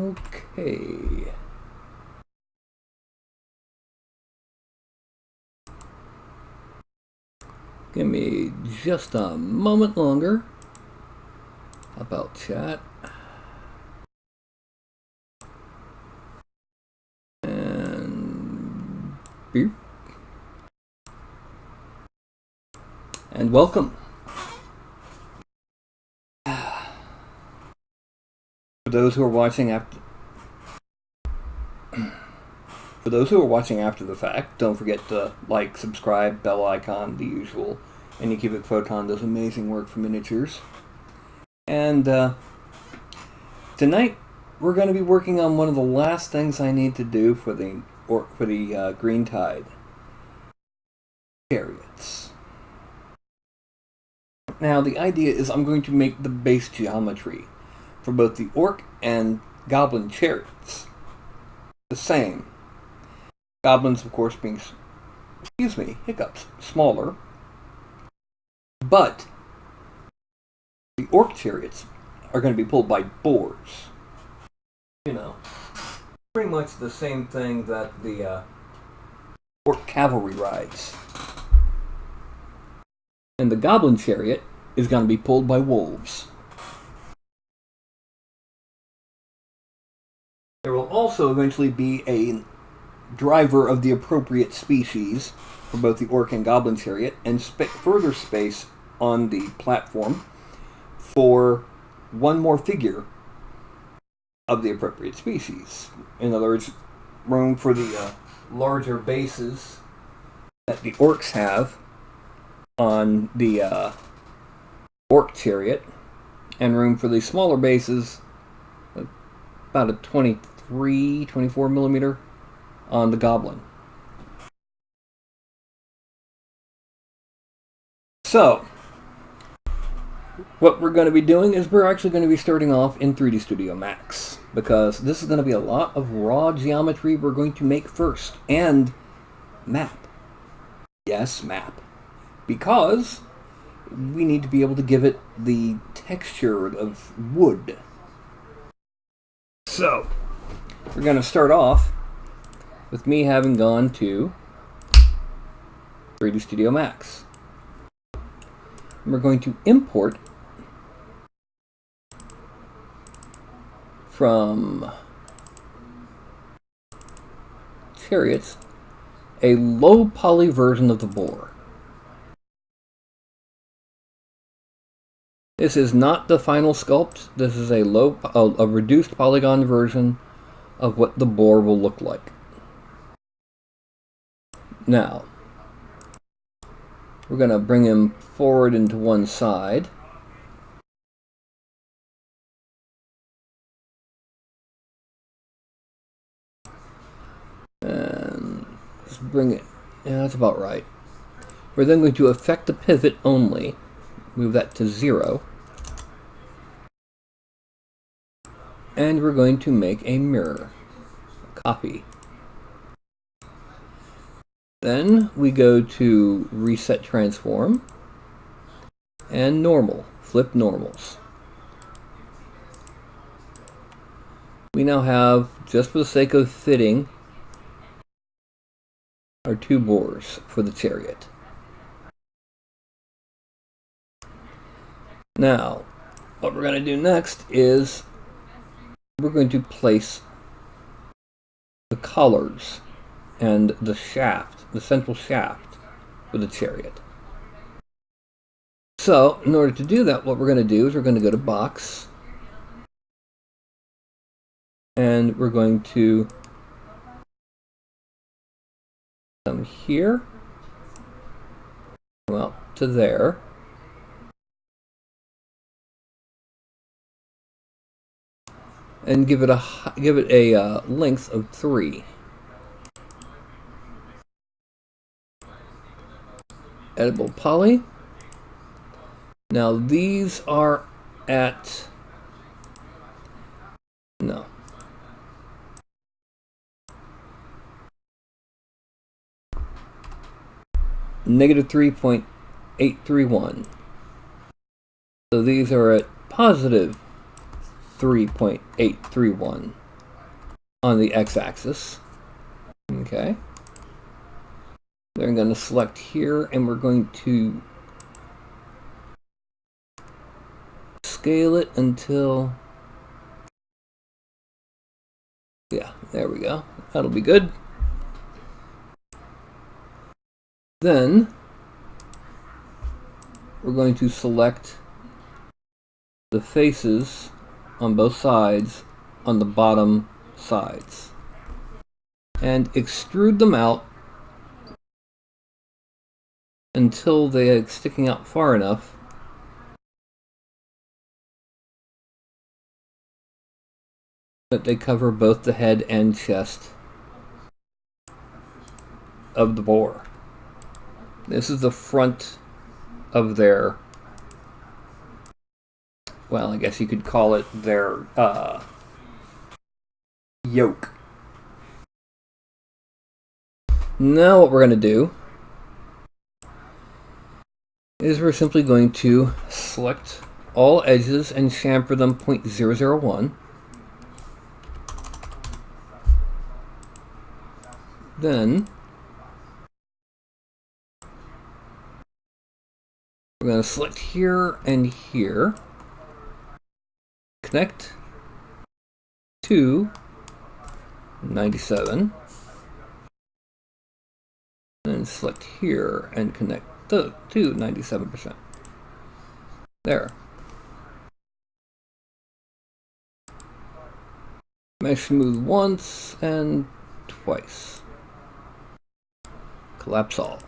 Okay. Give me just a moment longer. How about chat? And beep. And welcome. For those who are watching after the fact, don't forget to like, subscribe, bell icon, the usual. Anycubic Photon does amazing work for miniatures. And tonight we're going to be working on one of the last things I need to do for the Green Tide. Chariots. Now the idea is I'm going to make the base geometry for both the Orc and Goblin Chariots the same. Goblins, of course, being, smaller. But the Orc Chariots are going to be pulled by boars. You know, pretty much the same thing that the Orc Cavalry rides. And the Goblin Chariot is going to be pulled by wolves. There will also eventually be a driver of the appropriate species for both the Orc and Goblin Chariot, and further space on the platform for one more figure of the appropriate species. In other words, room for the larger bases that the Orcs have on the Orc Chariot, and room for the smaller bases, about a 24 millimeter on the Goblin. So, what we're going to be doing is we're actually going to be starting off in 3D Studio Max, because this is going to be a lot of raw geometry we're going to make first, and map. Yes, map. Because we need to be able to give it the texture of wood. So, we're going to start off with me having gone to 3D Studio Max. And we're going to import from Chariots a low poly version of the boar. This is not the final sculpt. This is a reduced polygon version of what the boar will look like. Now, we're going to bring him forward into one side. And just bring it. Yeah, that's about right. We're then going to affect the pivot only. Move that to 0. And we're going to make a mirror. A copy. Then we go to Reset Transform and Normal. Flip normals. We now have, just for the sake of fitting, our two boars for the chariot. Now, what we're going to do next is we're going to place the collars and the shaft, the central shaft for the chariot. So, in order to do that, what we're going to do is we're going to go to Box, and we're going to come here, well, to there. And give it a length of 3. Editable poly. Now these are at negative 3.831. So these are at positive 3.831. on the x-axis. Okay. Then I'm going to select here, and we're going to scale it until, yeah, there we go. That'll be good. Then we're going to select the faces on both sides on the bottom sides and extrude them out until they're sticking out far enough that they cover both the head and chest of the boar. This is the front of their, well, I guess you could call it their yoke. Now what we're going to do is we're simply going to select all edges and chamfer them 0.001. Then we're going to select here and here, connect to 97, and select here and connect to 97%. There. Mesh smooth once and twice. Collapse all.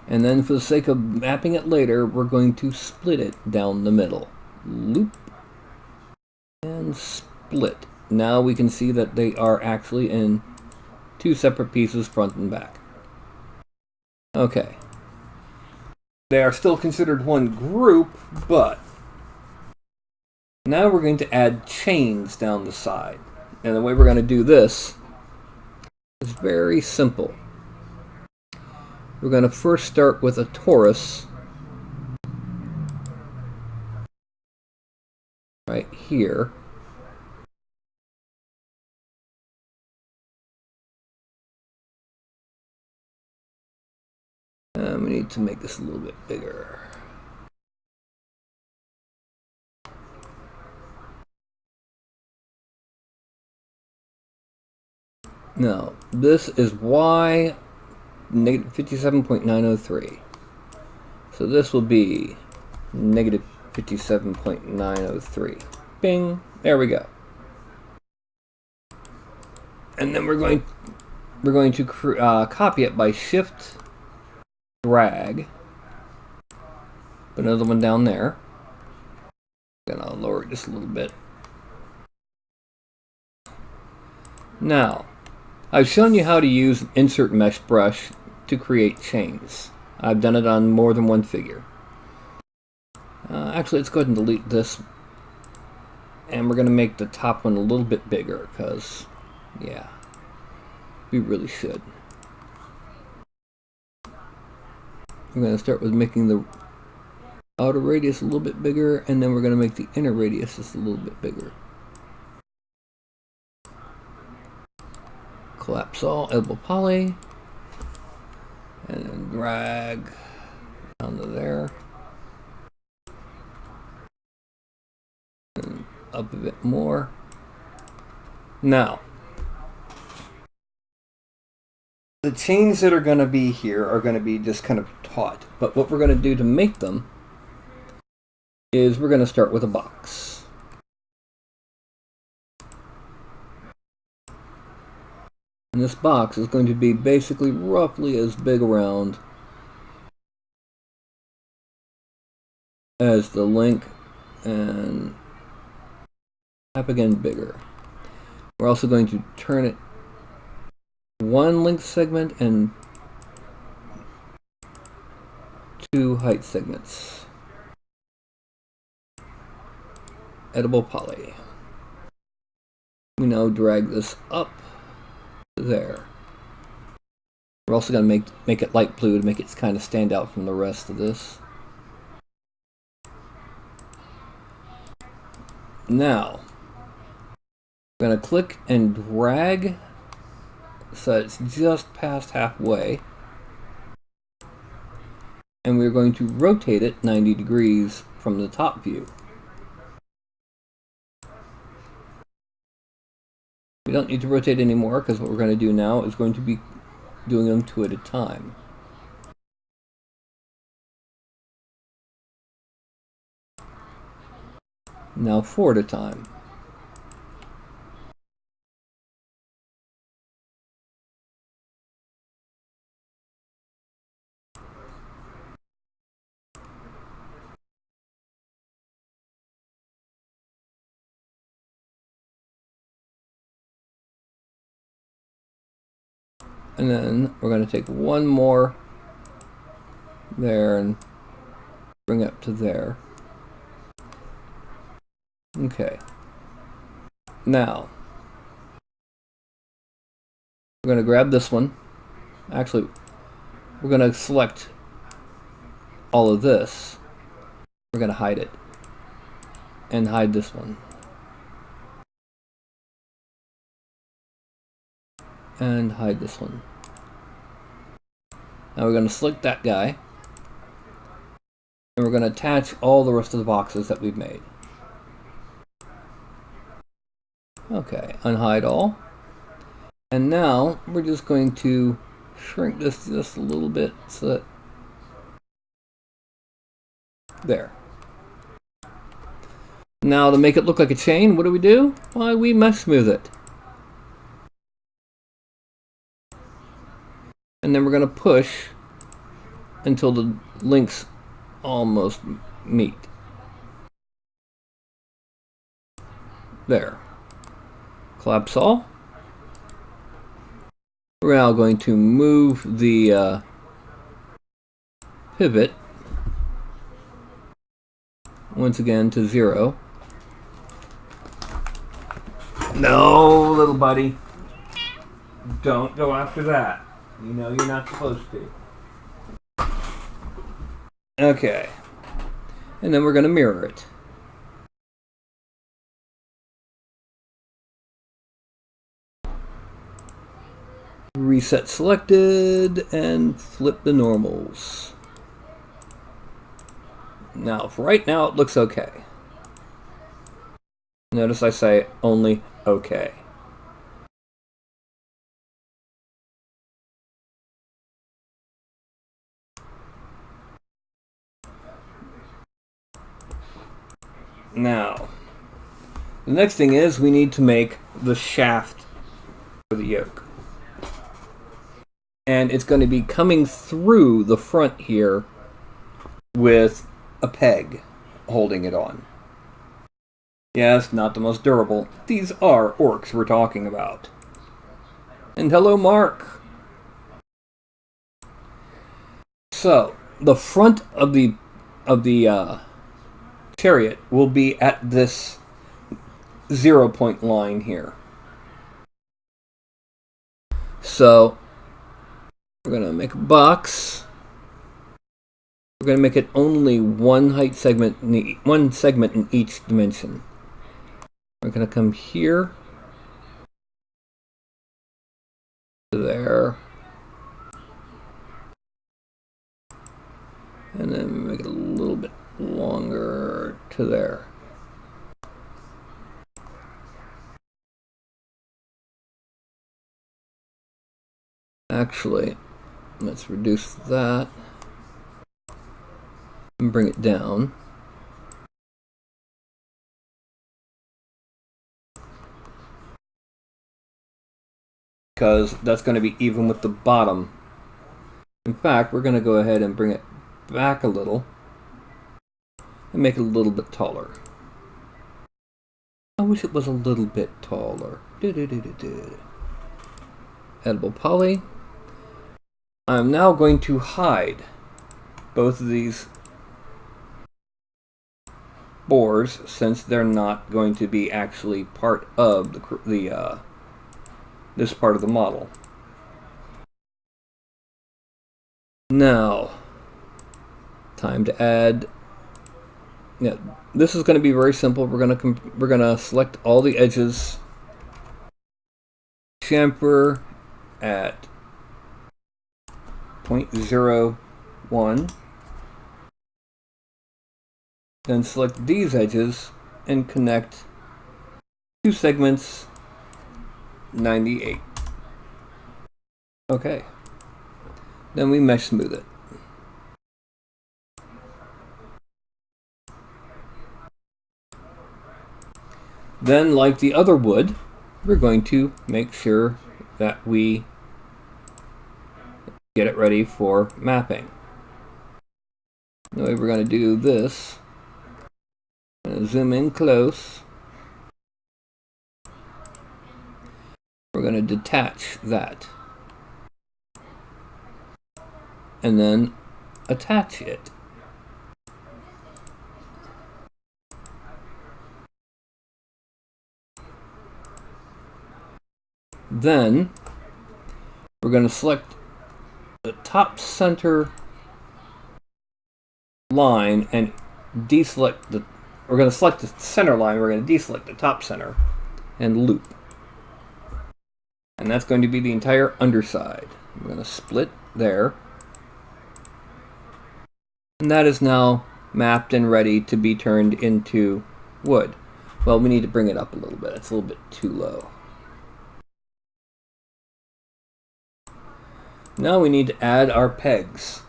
And then for the sake of mapping it later, we're going to split it down the middle. Loop and split. Now we can see that they are actually in two separate pieces, front and back. Okay. They are still considered one group, but now we're going to add chains down the side. And the way we're going to do this is very simple. We're going to first start with a torus right here. We need to make this a little bit bigger. Now, this is Y negative 57.903. So this will be negative 57.903. Bing. There we go. And then we're going to copy it by shift drag. Put another one down there. Gonna lower it just a little bit. Now, I've shown you how to use insert mesh brush to create chains. I've done it on more than one figure. Actually, let's go ahead and delete this. And we're going to make the top one a little bit bigger because, yeah, we really should. We're going to start with making the outer radius a little bit bigger, and then we're going to make the inner radius just a little bit bigger. Collapse all, editable poly, and then drag down to there, and up a bit more. Now, the chains that are going to be here are going to be just kind of taut, but what we're going to do to make them is we're going to start with a box. And this box is going to be basically roughly as big around as the link and up again bigger. We're also going to turn it one length segment and two height segments. Editable poly. We now drag this up there. We're also going to make it light blue to make it kind of stand out from the rest of this. Now, I'm going to click and drag so it's just past halfway. And we're going to rotate it 90 degrees from the top view. We don't need to rotate anymore because what we're going to do now is going to be doing them 2 at a time. Now 4 at a time. And then we're going to take one more there and bring it up to there. Okay. Now, we're going to grab this one. Actually, we're going to select all of this. We're going to hide it. And hide this one. And hide this one. Now we're going to select that guy. And we're going to attach all the rest of the boxes that we've made. Okay, unhide all. And now we're just going to shrink this just a little bit so that there. Now to make it look like a chain, what do? Why, we mesh smooth it. And then we're going to push until the links almost meet. There. Collapse all. We're now going to move the pivot once again to 0. No, little buddy. Don't go after that. You know you're not supposed to. Okay. And then we're going to mirror it. Reset selected and flip the normals. Now, for right now, it looks okay. Notice I say only okay. Now, the next thing is we need to make the shaft for the yoke. And it's going to be coming through the front here with a peg holding it on. Yes, not the most durable. These are orcs we're talking about. And hello, Mark. So, the front of the chariot will be at this 0 point line here. So, we're going to make a box. We're going to make it only one height segment, one segment in each dimension. We're going to come here to there, and then make it a little bit longer to there. Actually, let's reduce that and bring it down. Because that's going to be even with the bottom. In fact, we're going to go ahead and bring it back a little and make it a little bit taller. I wish it was a little bit taller. Edible poly. I'm now going to hide both of these bores since they're not going to be actually part of this part of the model. Now, time to add. Yeah, this is going to be very simple. We're going to select all the edges chamfer at 0.01. Then select these edges and connect two segments 98. Okay. Then we mesh smooth it. Then, like the other wood, we're going to make sure that we get it ready for mapping. The way we're going to do this, I'm going to zoom in close. We're going to detach that. And then attach it. Then we're going to select the top center line and deselect the. We're going to select the center line. We're going to deselect the top center and loop. And that's going to be the entire underside. We're going to split there. And that is now mapped and ready to be turned into wood. Well, we need to bring it up a little bit. It's a little bit too low. Now we need to add our pegs.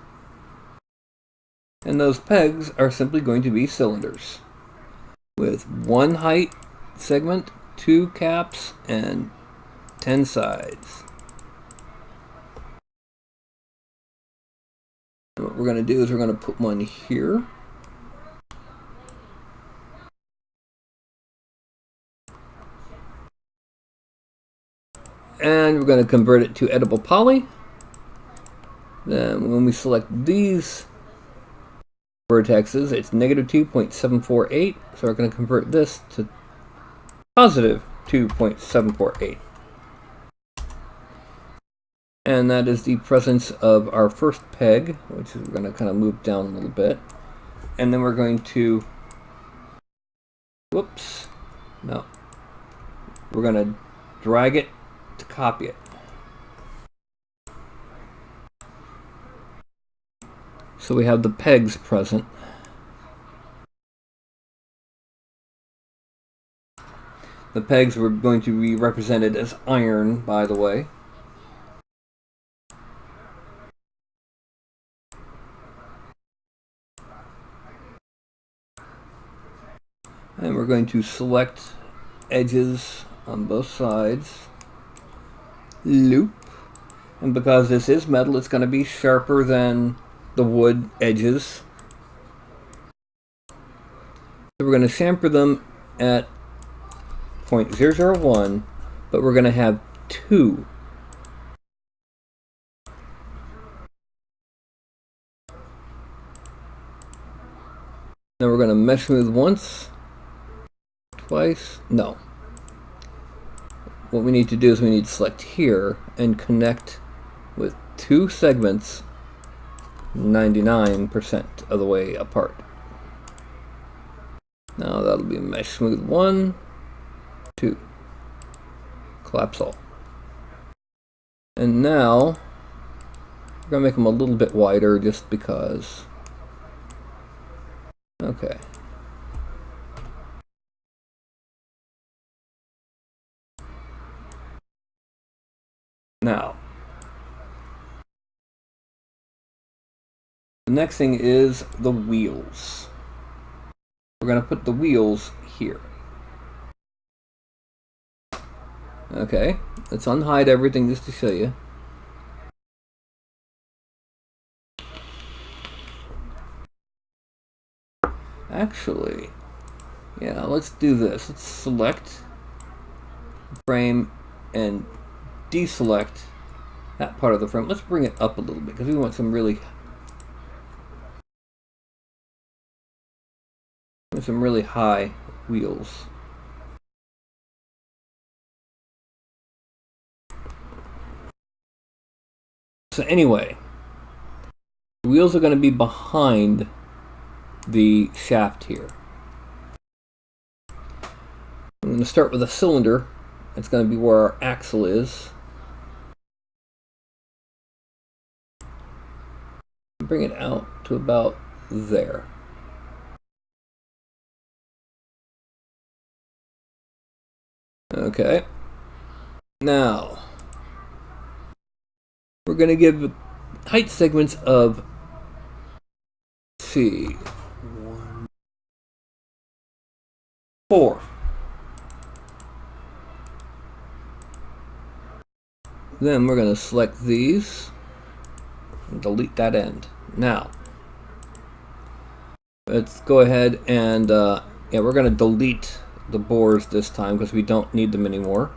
And those pegs are simply going to be cylinders with one height segment, 2 caps, and 10 sides. And what we're going to do is we're going to put one here. And we're going to convert it to edible poly. Then when we select these vertexes, it's -2.748, so we're going to convert this to +2.748. And that is the presence of our first peg, which is we're going to kind of move down a little bit. And then we're going to, whoops, no, we're going to drag it to copy it. So we have the pegs present. The pegs were going to be represented as iron, by the way. And we're going to select edges on both sides. Loop. And because this is metal, it's going to be sharper than the wood edges. So we're going to chamfer them at 0.001, but we're going to have 2. Then we're going to mesh smooth once, twice, no. What we need to do is we need to select here and connect with 2 segments 99% of the way apart. Now that'll be mesh smooth 1, 2. Collapse all. And now we're going to make them a little bit wider just because. Okay. Now, the next thing is the wheels. We're going to put the wheels here. Okay, let's unhide everything just to show you. Actually, yeah, let's do this. Let's select frame and deselect that part of the frame. Let's bring it up a little bit because we want some really high wheels. So anyway, the wheels are going to be behind the shaft here. I'm going to start with a cylinder It's going to be where our axle is. Bring it out to about there. Okay. Now, we're going to give height segments of, let's see, 4. Then we're going to select these and delete that end. Now, let's go ahead and, yeah, we're going to delete the bores this time because we don't need them anymore.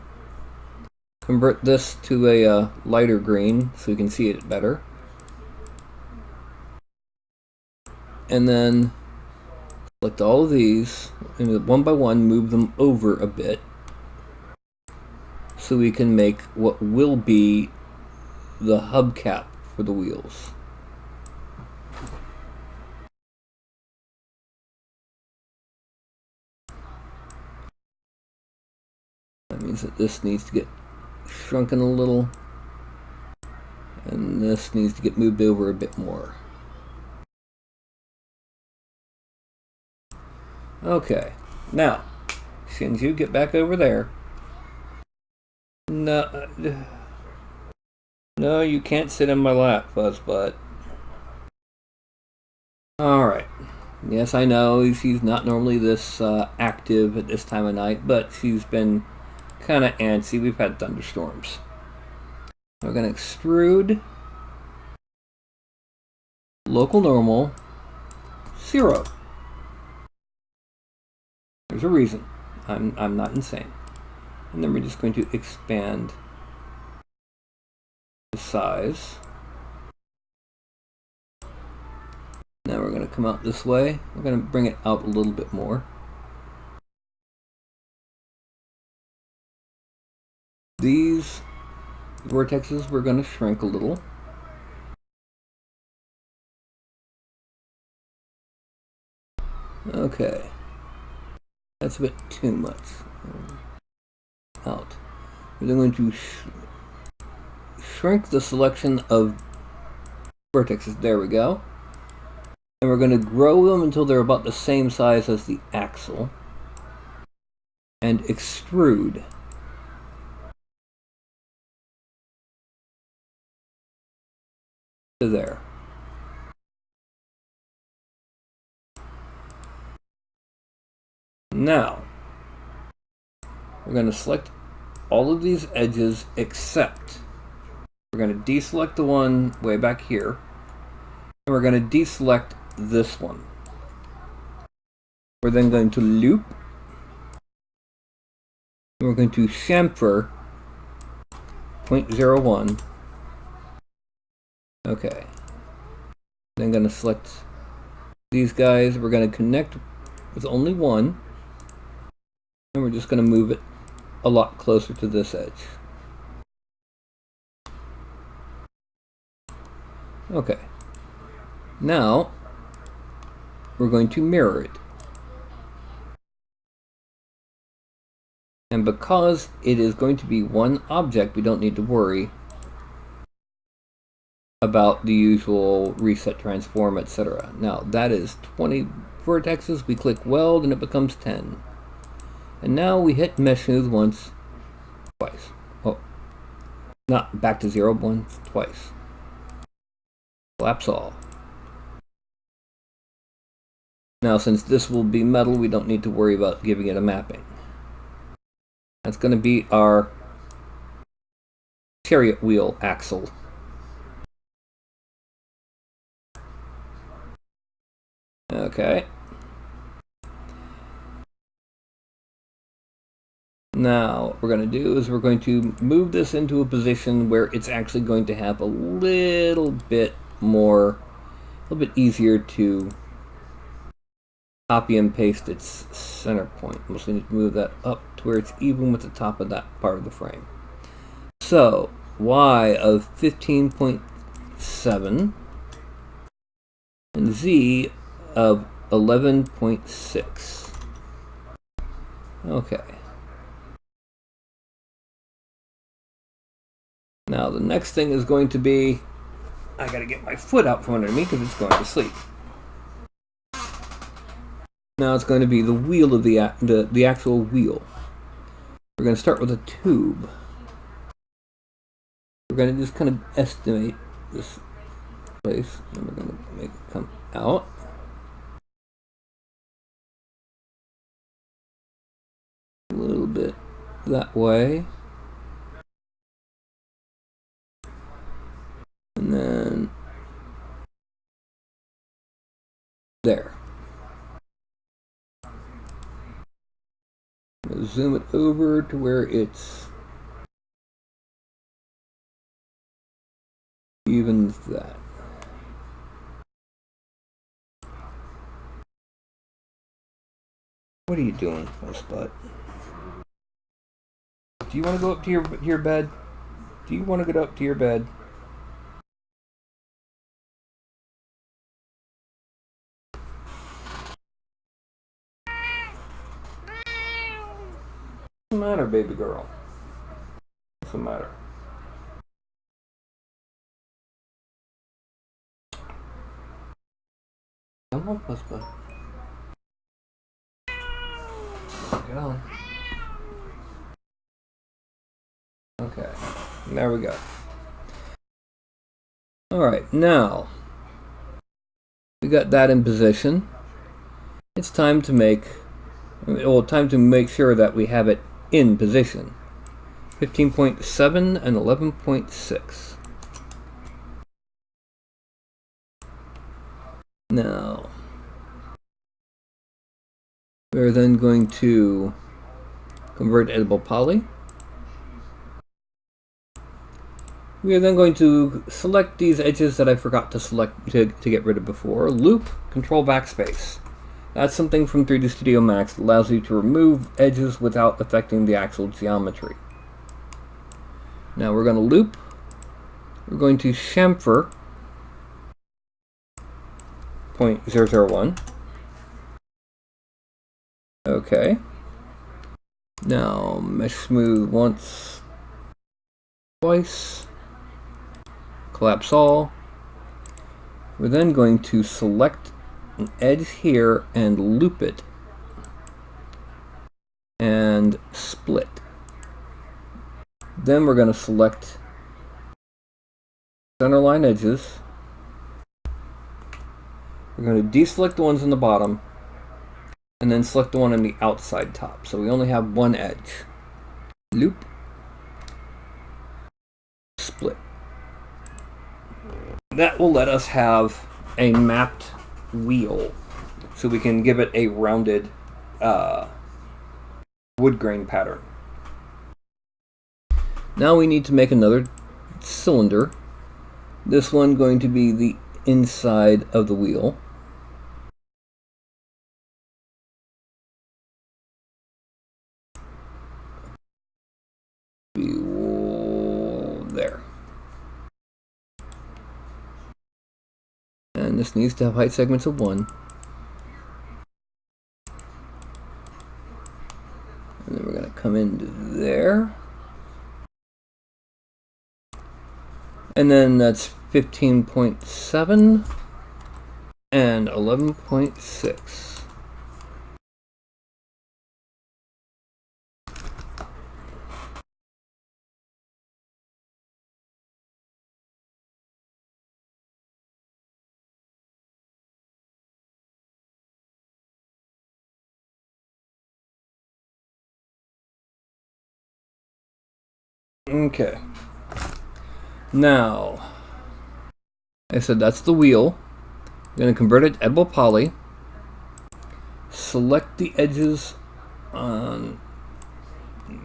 Convert this to a lighter green so we can see it better. And then select all of these and one by one move them over a bit so we can make what will be the hubcap for the wheels. That means that this needs to get shrunken a little and this needs to get moved over a bit more. Okay, now Shinju, get back over there. No, no, you can't sit in my lap, Fuzzbutt. Alright. Yes, I know she's not normally this active at this time of night, but she's been kind of antsy. We've had thunderstorms. We're going to extrude local normal 0. There's a reason. I'm not insane. And then we're just going to expand the size. Now we're going to come out this way. We're going to bring it out a little bit more. These vertexes we're going to shrink a little. Okay. That's a bit too much. Out. We're then going to shrink the selection of vertexes. There we go. And we're going to grow them until they're about the same size as the axle. And extrude. To there. Now, we're going to select all of these edges except we're going to deselect the one way back here, and we're going to deselect this one. We're then going to loop, and we're going to chamfer 0.01. Okay. Then going to select these guys. We're going to connect with only one. And we're just going to move it a lot closer to this edge. Okay. Now, we're going to mirror it. And because it is going to be one object, we don't need to worry about the usual reset, transform, etc. Now, that is 20 vertexes. We click weld and it becomes 10. And now we hit mesh smooth once, twice. Oh, not back to 0, once, twice. Collapse all. Now, since this will be metal, we don't need to worry about giving it a mapping. That's going to be our chariot wheel axle. Okay. Now, what we're going to do is we're going to move this into a position where it's actually going to have a little bit easier to copy and paste its center point. We'll just need to move that up to where it's even with the top of that part of the frame. So, Y of 15.7 and Z of 11.6. Okay. Now the next thing is going to be, I gotta get my foot out from under me because it's going to sleep. Now it's going to be the wheel of the actual wheel. We're going to start with a tube. We're going to just kind of estimate this place, and we're going to make it come out. A little bit that way. And then there. Zoom it over to where it's evens that. What are you doing, Fussbutt? Do you want to go up to your bed? Do you want to get up to your bed? What's the matter, baby girl? What's the matter? Come on, Fussbutt. Get on. Okay, there we go. Alright, now we got that in position. It's time to make sure that we have it in position. 15.7 and 11.6. Now we're then going to convert edible poly. We are then going to select these edges that I forgot to select to get rid of before. Loop, control backspace. That's something from 3D Studio Max that allows you to remove edges without affecting the actual geometry. Now we're going to loop. We're going to chamfer 0.001. Okay. Now mesh smooth once, twice. Collapse all. We're then going to select an edge here and loop it and split. Then we're going to select centerline edges. We're going to deselect the ones in the bottom and then select the one on the outside top. So we only have one edge. Loop, split. That will let us have a mapped wheel, so we can give it a rounded wood grain pattern. Now we need to make another cylinder. This one going to be the inside of the wheel. There. And this needs to have height segments of 1. And then we're going to come into there. And then that's 15.7 and 11.6. Okay. Now, I said that's the wheel. I'm going to convert it to edible poly. Select the edges on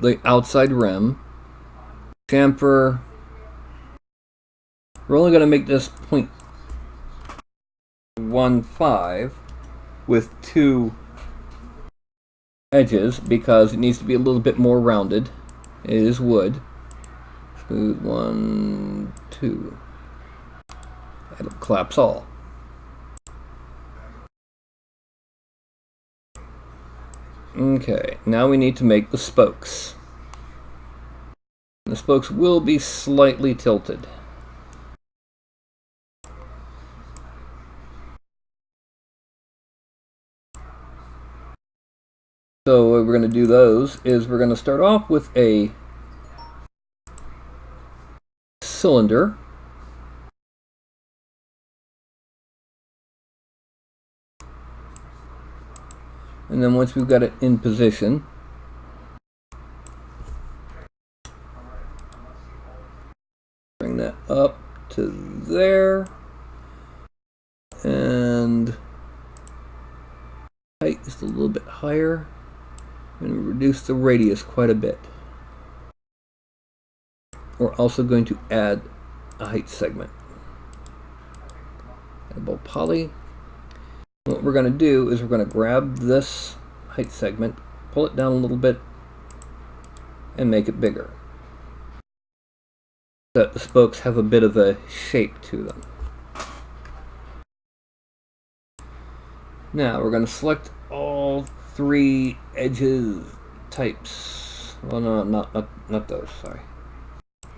the outside rim. Chamfer. We're only going to make this 0.15 with 2 edges because it needs to be a little bit more rounded. It is wood. Smooth 1, 2. It'll collapse all. Okay, now we need to make the spokes. The spokes will be slightly tilted. So what we're going to do those is we're going to start off with a cylinder. And then once we've got it in position, bring that up to there, and height just a little bit higher, and reduce the radius quite a bit. We're also going to add a height segment. Editable poly. What we're going to do is we're going to grab this height segment, pull it down a little bit, and make it bigger, so that the spokes have a bit of a shape to them. Now we're going to select all three edges types. Well, no, not those, sorry.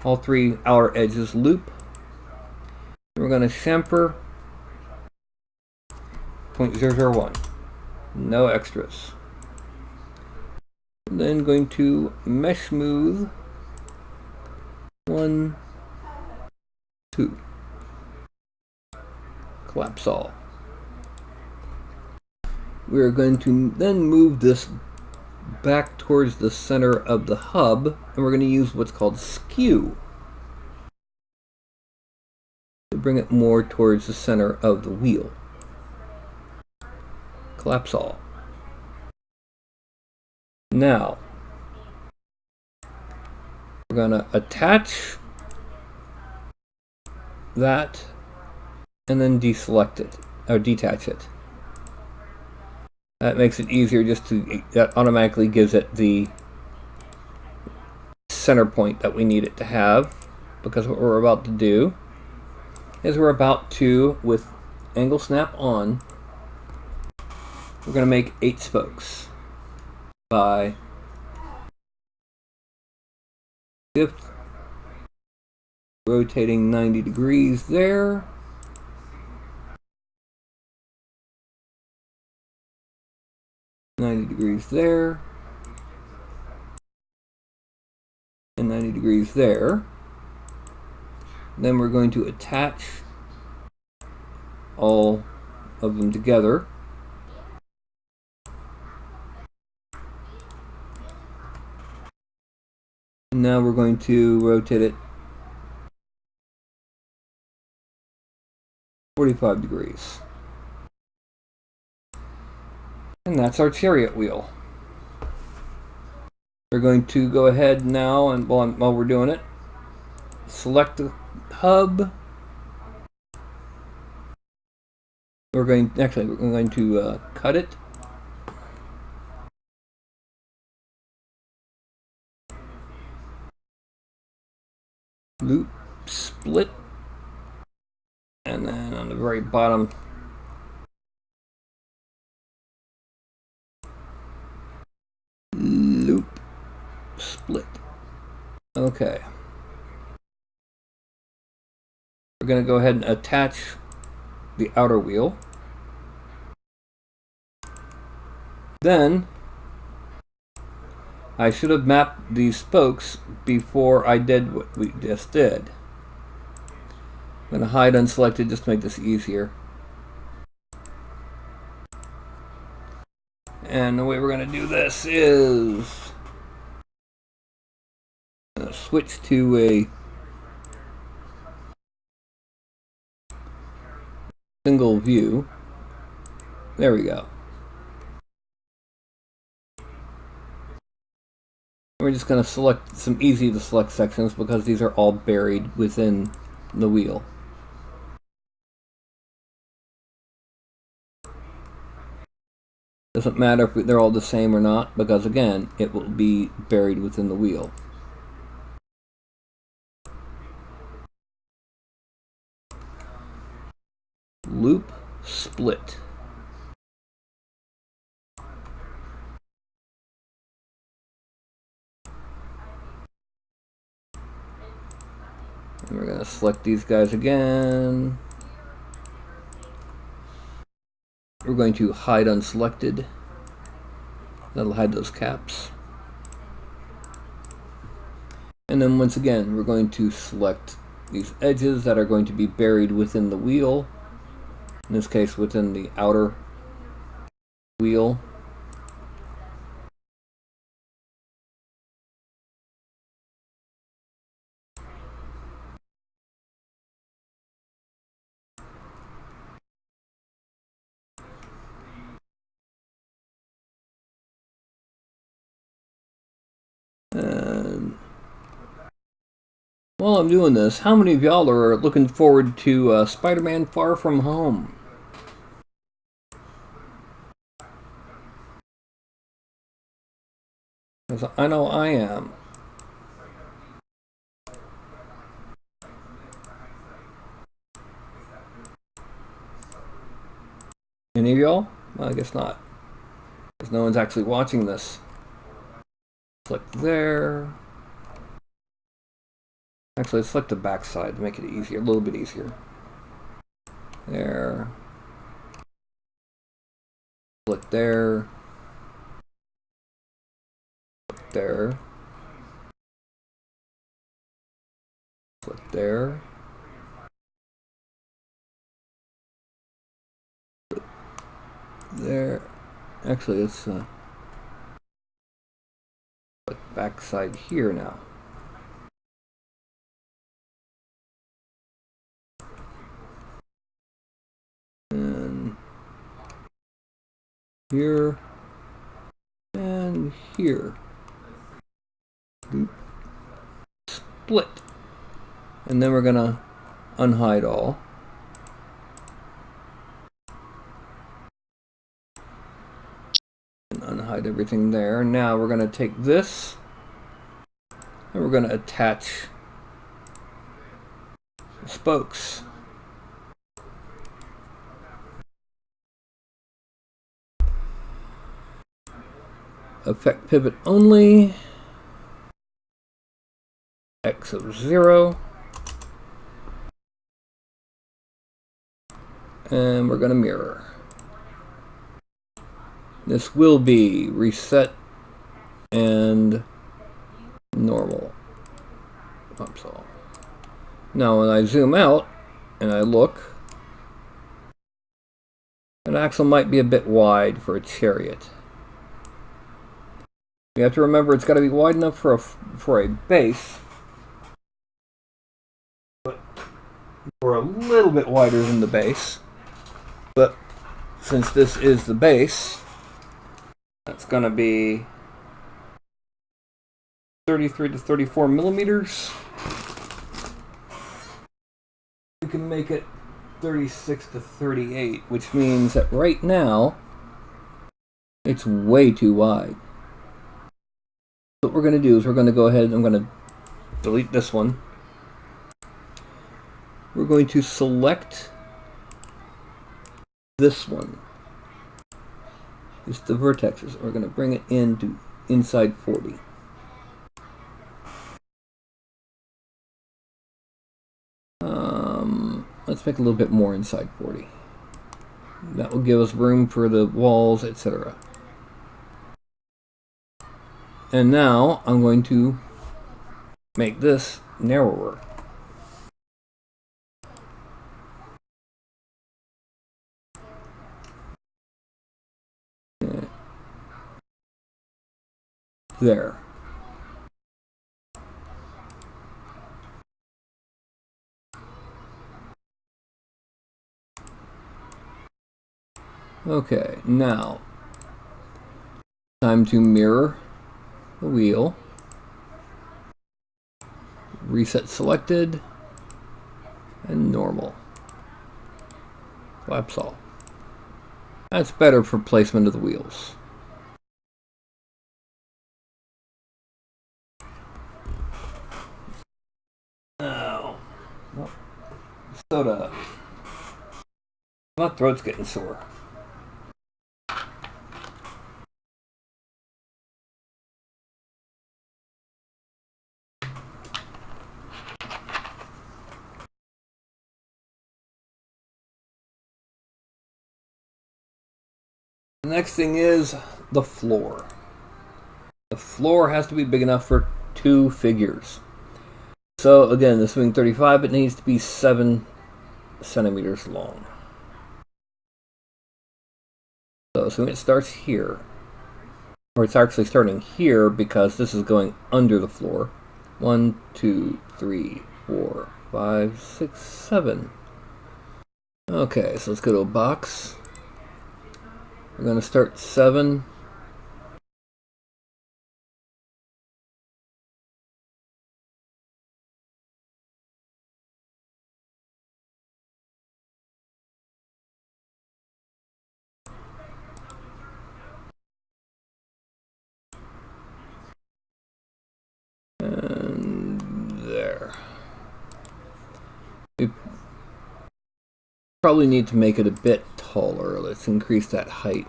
All three outer edges loop. We're going to chamfer 0.001. No extras. And then going to mesh smooth 1, 2. Collapse all. We're going to then move this back towards the center of the hub, and we're going to use what's called skew to bring it more towards the center of the wheel. Collapse all. Now, we're going to attach that and then deselect it, or detach it. That makes it easier that automatically gives it the center point that we need it to have, because what we're about to do is we're about to, with angle snap on, we're going to make 8 spokes by 5th, rotating 90 degrees there. $90 degrees there, and 90 degrees there. Then we're going to attach all of them together. And now we're going to rotate it 45 degrees. And that's our chariot wheel. We're going to go ahead now, and while we're doing it, select the hub. We're going to cut it. Loop, split, and then on the very bottom, loop, split. Okay. We're going to go ahead and attach the outer wheel. Then, I should have mapped these spokes before I did what we just did. I'm going to hide unselected just to make this easier. And the way we're going to do this is switch to a single view. There we go. We're just going to select some easy to select sections because these are all buried within the wheel. Doesn't matter if they're all the same or not, because again, it will be buried within the wheel. Loop, split. And we're going to select these guys again. We're going to hide unselected. That'll hide those caps. And then once again, we're going to select these edges that are going to be buried within the wheel. In this case, within the outer wheel. And while I'm doing this, how many of y'all are looking forward to Spider-Man Far From Home? Because I know I am. Any of y'all? Well, I guess not. Because no one's actually watching this. Click there. Actually, let's select the back side to make it easier, a little bit easier. There. Click there. Click there. Click there. There. Actually, let's put back side here now. And here and here. Split. And then we're gonna unhide all. And unhide everything there. Now we're gonna take this and we're gonna attach the spokes. Effect pivot only. X of 0. And we're going to mirror. This will be reset and normal. Oops, all. Now when I zoom out and I look, an axle might be a bit wide for a chariot. You have to remember it's got to be wide enough for a base, but we're a little bit wider than the base. But since this is the base, that's going to be 33 to 34 millimeters. We can make it 36 to 38, which means that right now it's way too wide. What we're going to do is we're going to go ahead and I'm going to delete this one. We're going to select this one. It's the vertexes. We're going to bring it into inside 40. Let's make a little bit more inside 40. That will give us room for the walls, etc. And now I'm going to make this narrower. There. Okay, now time to mirror the wheel. Reset selected and normal. Collapse all. That's better for placement of the wheels. Oh, well, soda. My throat's getting sore. The next thing is the floor. The floor has to be big enough for 2 figures. So again, this being 35, it needs to be 7 centimeters long. So it starts here. Or it's actually starting here because this is going under the floor. 1, 2, 3, 4, 5, 6, 7. Okay, so let's go to a box. We're going to start 7. And there. We probably need to make it a bit taller. Let's increase that height.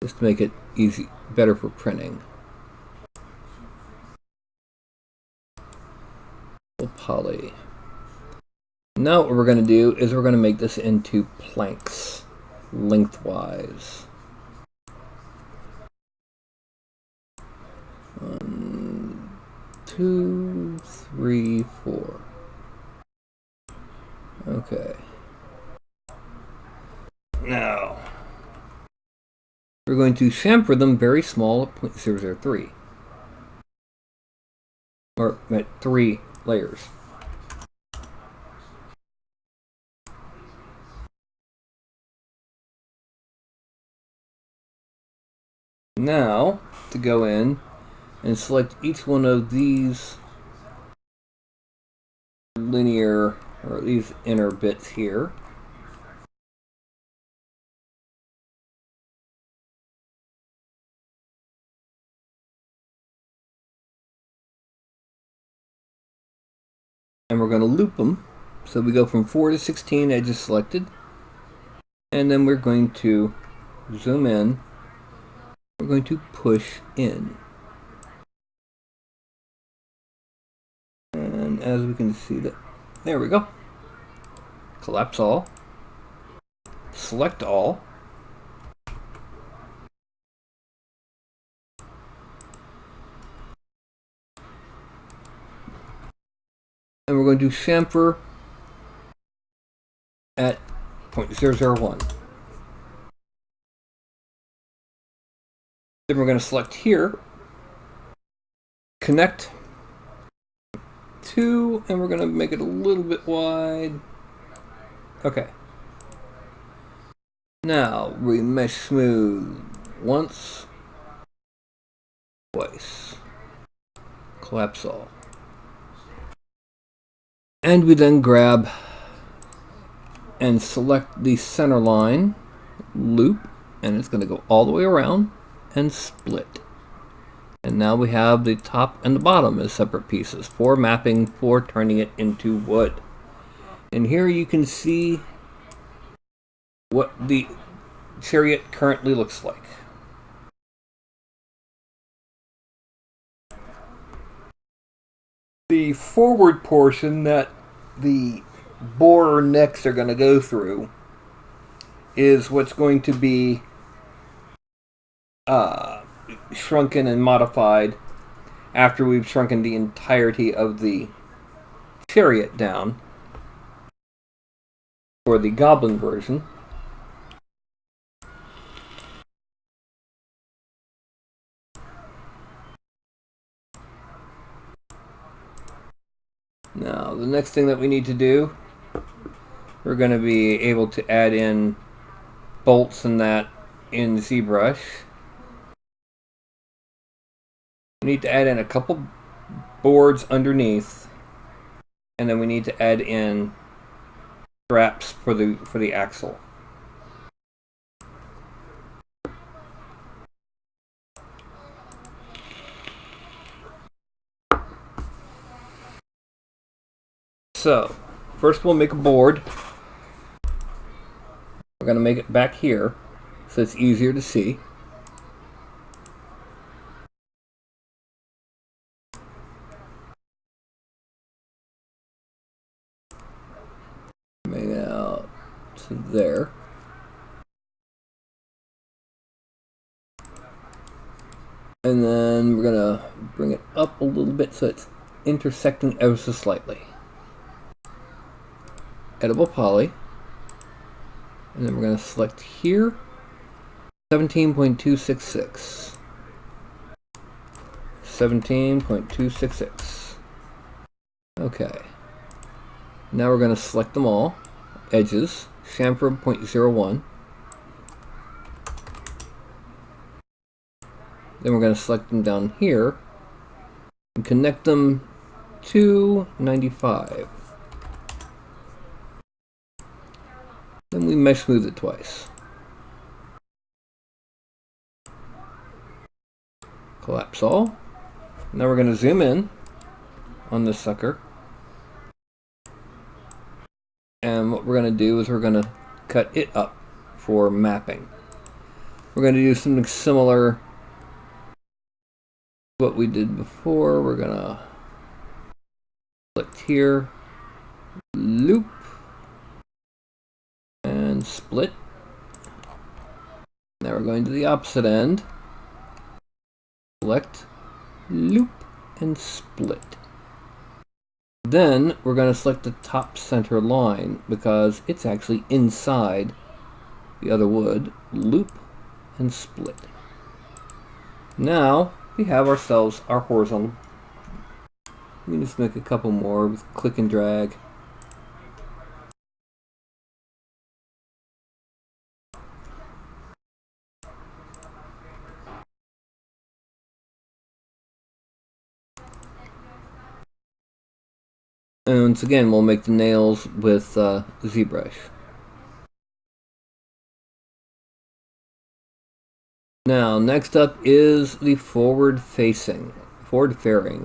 Just to make it easy, better for printing. Poly. Now what we're going to do is we're going to make this into planks, lengthwise. 1, 2, 3, 4. Okay. Now, we're going to chamfer them very small at 0.003. Or at 3 layers. Now, to go in and select each one of these linear, or these inner bits here. And we're going to loop them. So we go from 4 to 16 edges selected. And then we're going to zoom in. We're going to push in. And as we can see that, there we go. Collapse all. Select all. And we're going to chamfer at 0.001. Then we're going to select here, connect to, and we're going to make it a little bit wide. Okay. Now we mesh smooth once, twice, collapse all. And we then grab and select the center line, loop, and it's going to go all the way around and split. And now we have the top and the bottom as separate pieces for mapping, for turning it into wood. And here you can see what the chariot currently looks like. The forward portion that the borer necks are going to go through is what's going to be shrunken and modified after we've shrunken the entirety of the chariot down for the goblin version. Now, the next thing that we need to do, we're going to be able to add in bolts and that in ZBrush. We need to add in a couple boards underneath, and then we need to add in straps for the axle. So, first we'll make a board. We're going to make it back here so it's easier to see. Make it out to there. And then we're going to bring it up a little bit so it's intersecting ever so slightly. Edible poly. And then we're going to select here 17.266. 17.266. Okay. Now we're going to select them all. Edges. Chamfer 0.01. Then we're going to select them down here and connect them to 95. Then we mesh smooth it twice. Collapse all. Now we're going to zoom in on this sucker. And what we're going to do is we're going to cut it up for mapping. We're going to do something similar to what we did before. We're going to select here, loop, and split. Now we're going to the opposite end. Select, loop, and split. Then we're going to select the top center line because it's actually inside the other wood. Loop and split. Now we have ourselves our horizontal. We can just make a couple more with click and drag. And once again, we'll make the nails with ZBrush. Now, next up is the forward fairing.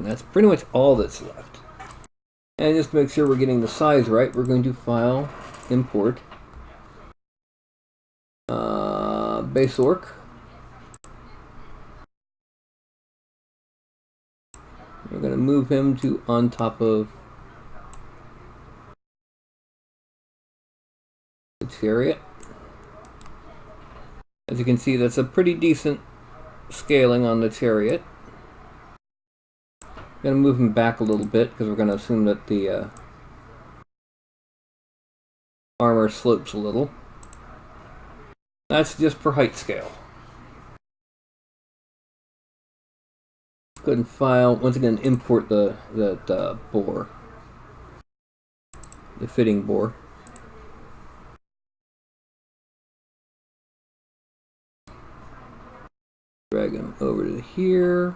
That's pretty much all that's left. And just to make sure we're getting the size right, we're going to file, import, base orc. We're going to move him to on top of the chariot. As you can see, that's a pretty decent scaling on the chariot. I'm going to move him back a little bit because we're going to assume that the armor slopes a little. That's just for height scale. Go ahead and file, once again, import that bore. The fitting bore. Drag him over to here.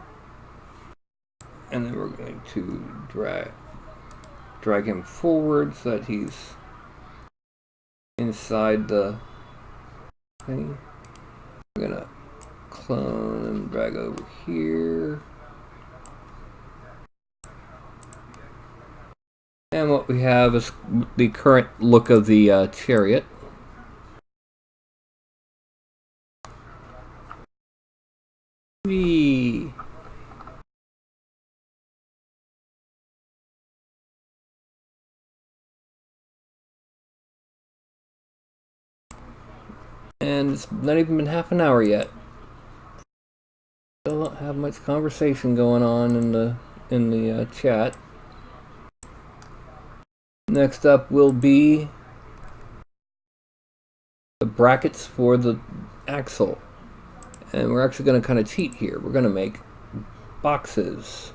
And then we're going to drag him forward so that he's inside the thing. We're gonna clone and drag over here. And what we have is the current look of the chariot. Whee! And it's not even been half an hour yet. Still don't have much conversation going on in the chat. Next up will be the brackets for the axle. And we're actually going to kind of cheat here. We're going to make boxes.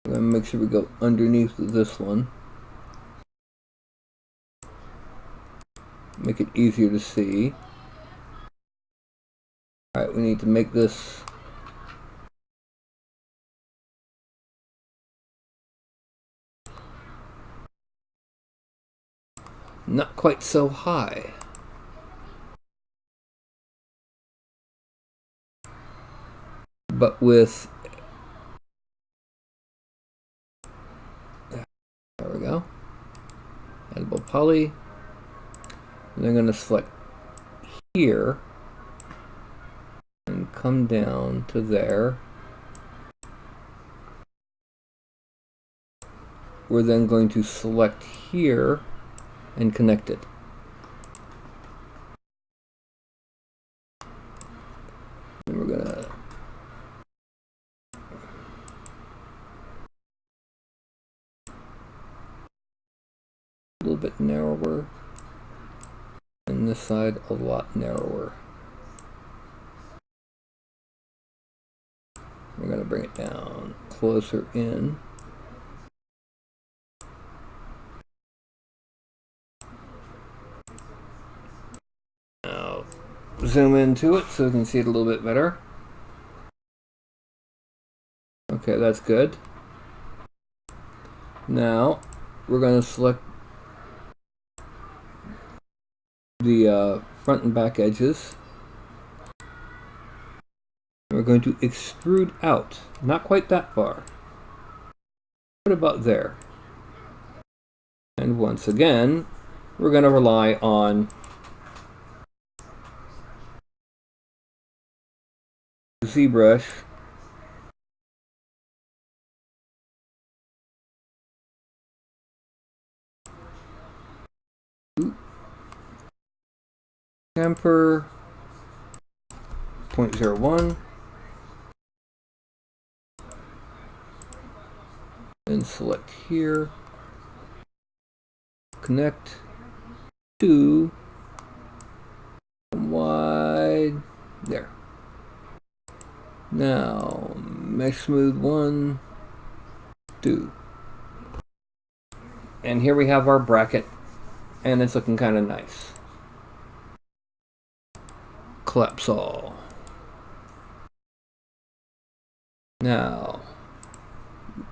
I'm going to make sure we go underneath this one. Make it easier to see. Alright, we need to make this not quite so high. But with, there we go, edible poly. And I'm going to select here and come down to there. We're then going to select here and connect it. And we're gonna a little bit narrower, and this side a lot narrower. We're going to bring it down closer in. Now zoom into it so we can see it a little bit better. Okay, that's good. Now we're going to select the front and back edges. We're going to extrude out, not quite that far. What about there? And once again, we're going to rely on ZBrush temper 0.01 and select here, connect to wide there. Now mesh smooth 1, 2, and here we have our bracket, and it's looking kind of nice. Collapse all. Now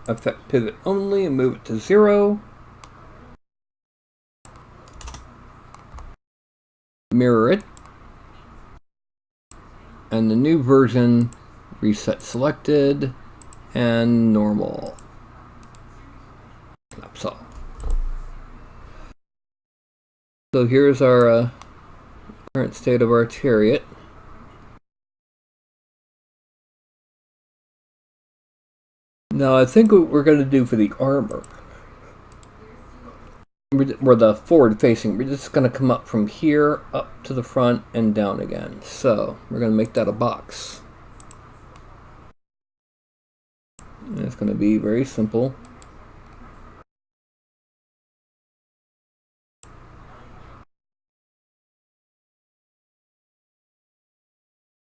effect pivot only and move it to 0. Mirror it, and the new version, reset selected and normal. Collapse all. So here's our current state of our chariot. Now I think what we're going to do for the armor, or the forward facing, we're just going to come up from here up to the front and down again. So we're going to make that a box. And it's going to be very simple.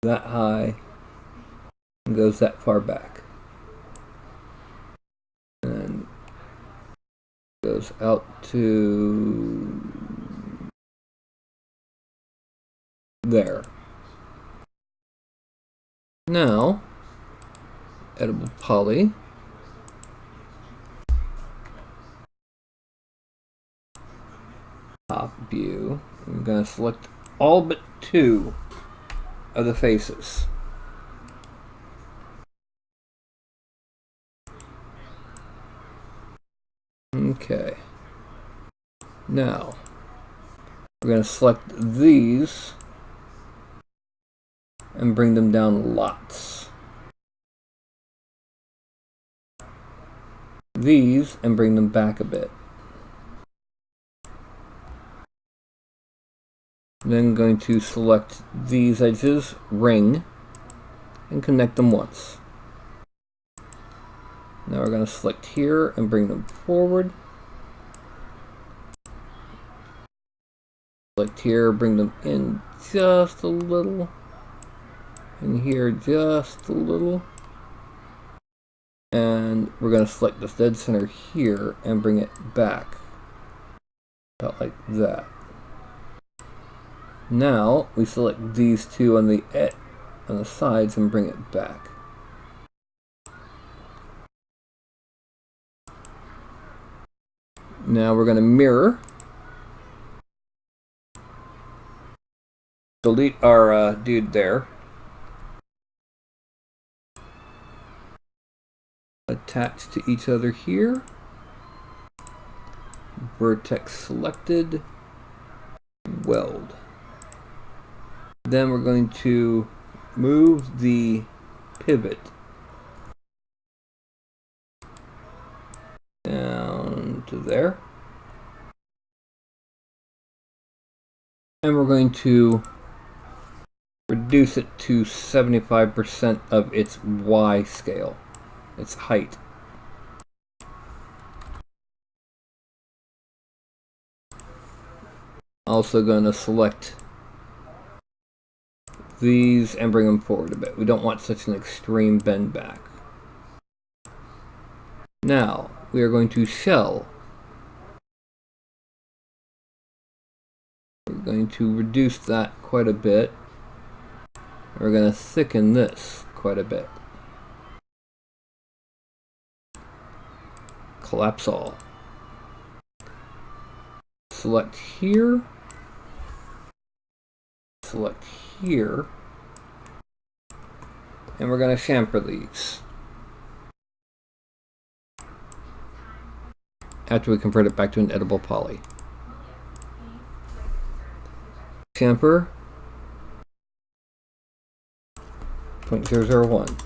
That high and goes that far back. And goes out to there. Now, editable poly. Top view. I'm going to select all but 2 of the faces. Okay. Now, we're going to select these and bring them down lots. These and bring them back a bit. Then going to select these edges, ring, and connect them once. Now we're going to select here and bring them forward. Select here, bring them in just a little. And here just a little. And we're going to select this dead center here and bring it back. About like that. Now we select these 2 on the sides and bring it back. Now we're going to mirror. Delete our dude there. Attach to each other here. Vertex selected. Weld. Then we're going to move the pivot down to there. And we're going to reduce it to 75% of its Y scale, its height. Also going to select these and bring them forward a bit. We don't want such an extreme bend back. Now, we are going to shell. We're going to reduce that quite a bit. We're going to thicken this quite a bit. Collapse all. Select here. Select here. And we're going to chamfer these. After we convert it back to an edible poly. Chamfer 0.001.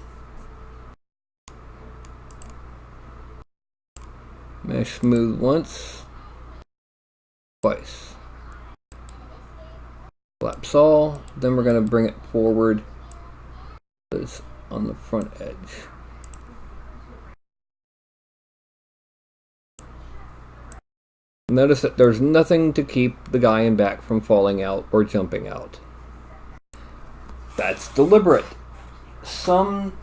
Mesh smooth once, twice. Collapse all. Then we're going to bring it forward on the front edge. Notice that there's nothing to keep the guy in back from falling out or jumping out. That's deliberate. Some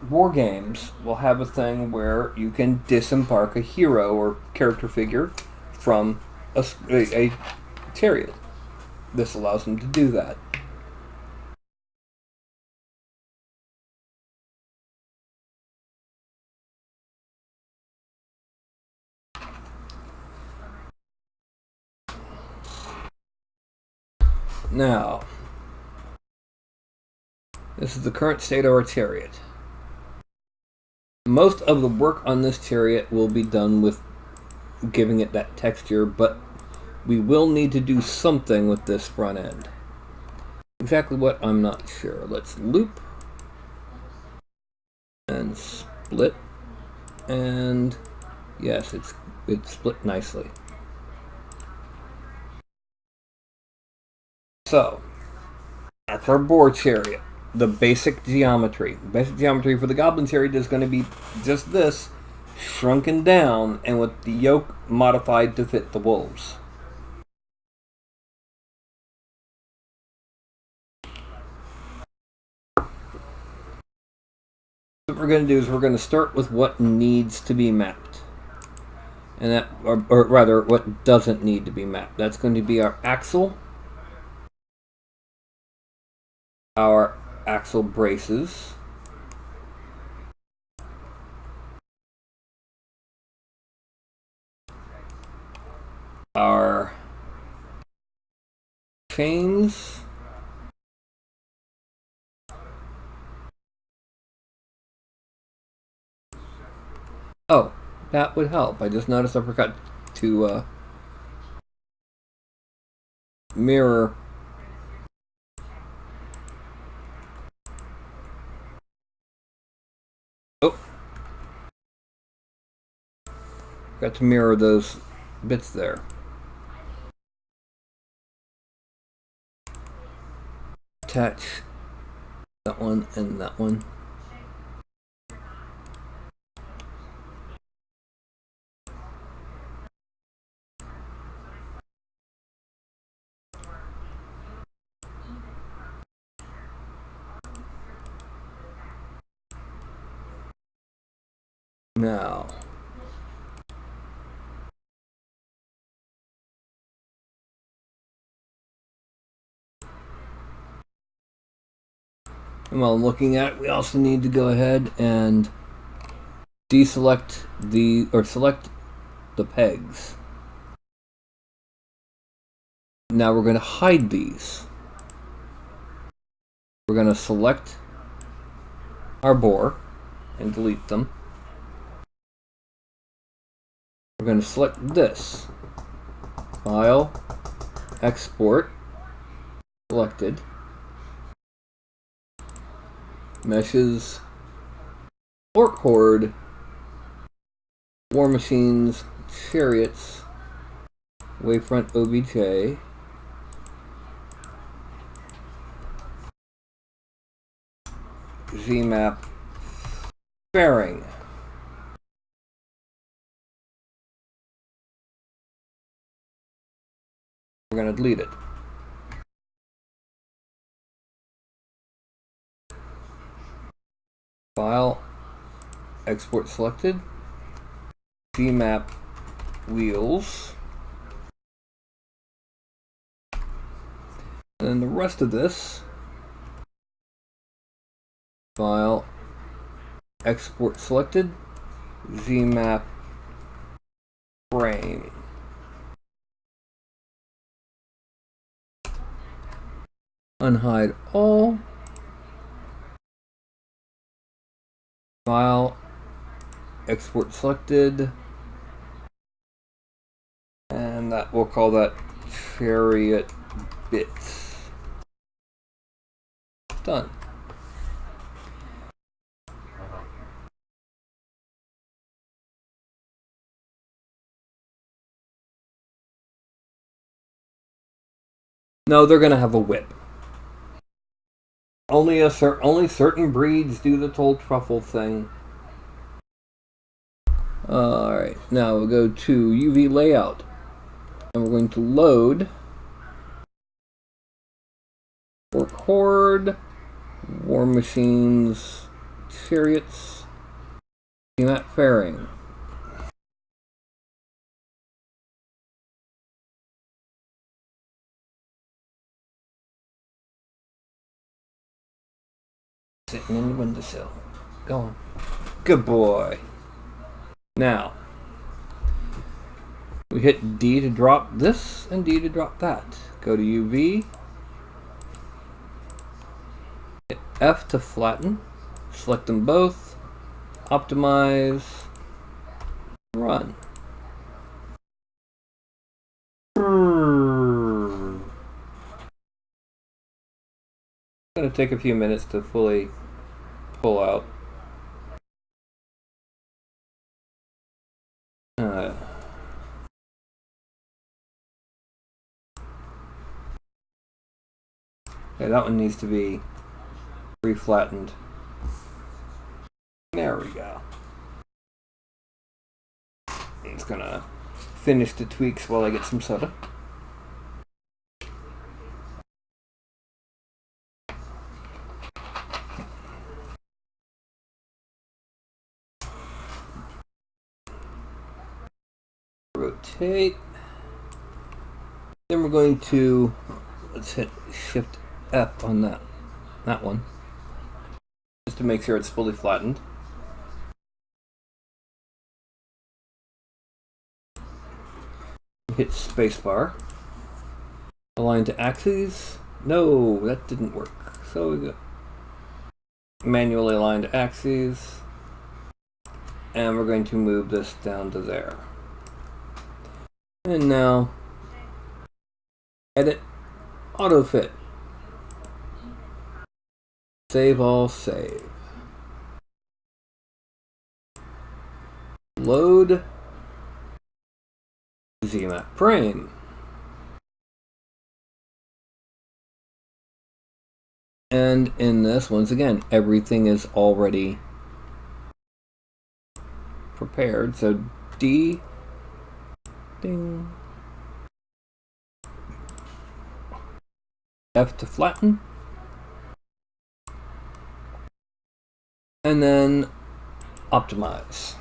war games will have a thing where you can disembark a hero or character figure from a chariot. This allows them to do that. Now, this is the current state of our chariot. Most of the work on this chariot will be done with giving it that texture, but we will need to do something with this front end. Exactly what, I'm not sure. Let's loop and split, and yes, it's split nicely. So, that's our boar chariot. The basic geometry. The basic geometry for the goblin chariot is going to be just this, shrunken down, and with the yoke modified to fit the wolves. What we're going to do is we're going to start with what needs to be mapped. And that, or rather, what doesn't need to be mapped. That's going to be our axle, our axle braces, our chains, oh, that would help. I just noticed I forgot to mirror got to mirror those bits there. Attach that one and that one. Now, and while looking at it, we also need to go ahead and deselect select the pegs. Now we're going to hide these. We're going to select our bore and delete them. We're going to select this. File, export, selected. meshes, Orc Horde, War Machines, Chariots, Wavefront OBJ, ZMap, Fairing. We're going to delete it. File, export selected, ZMap, wheels, and then the rest of this, file, export selected, ZMap, frame. Unhide all. File, export selected, and that we'll call that Chariot bits. Done. No, they're gonna have a whip. Only certain breeds do the toll truffle thing. Alright, now we'll go to UV layout. And we're going to load Orc Horde, War Machines, Chariots, ZMap Fairing. Sitting in the windowsill. Go on. Good boy. Now, we hit D to drop this and D to drop that. Go to UV. Hit F to flatten. Select them both. Optimize. Run. It's going to take a few minutes to fully pull out. Okay, that one needs to be reflattened. There we go. It's gonna finish the tweaks while I get some soda. Rotate. Then we're going to, let's hit Shift F on that one, just to make sure it's fully flattened. Hit spacebar. Align to axes. No, that didn't work. So we go manually align to axes, and we're going to move this down to there. And now edit, auto fit, save all, save, load, ZMap frame, and in this, once again, everything is already prepared. So D, ding, F to flatten, and then optimize.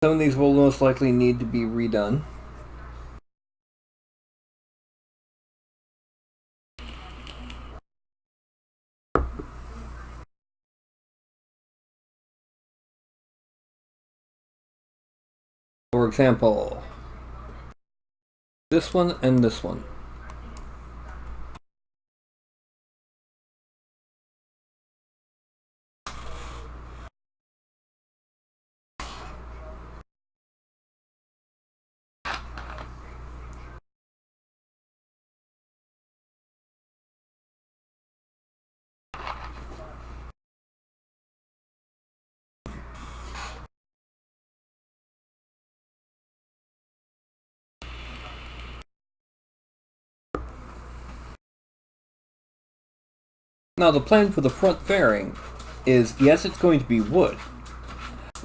Some of these will most likely need to be redone. For example, this one and this one. Now, the plan for the front fairing is, yes, it's going to be wood,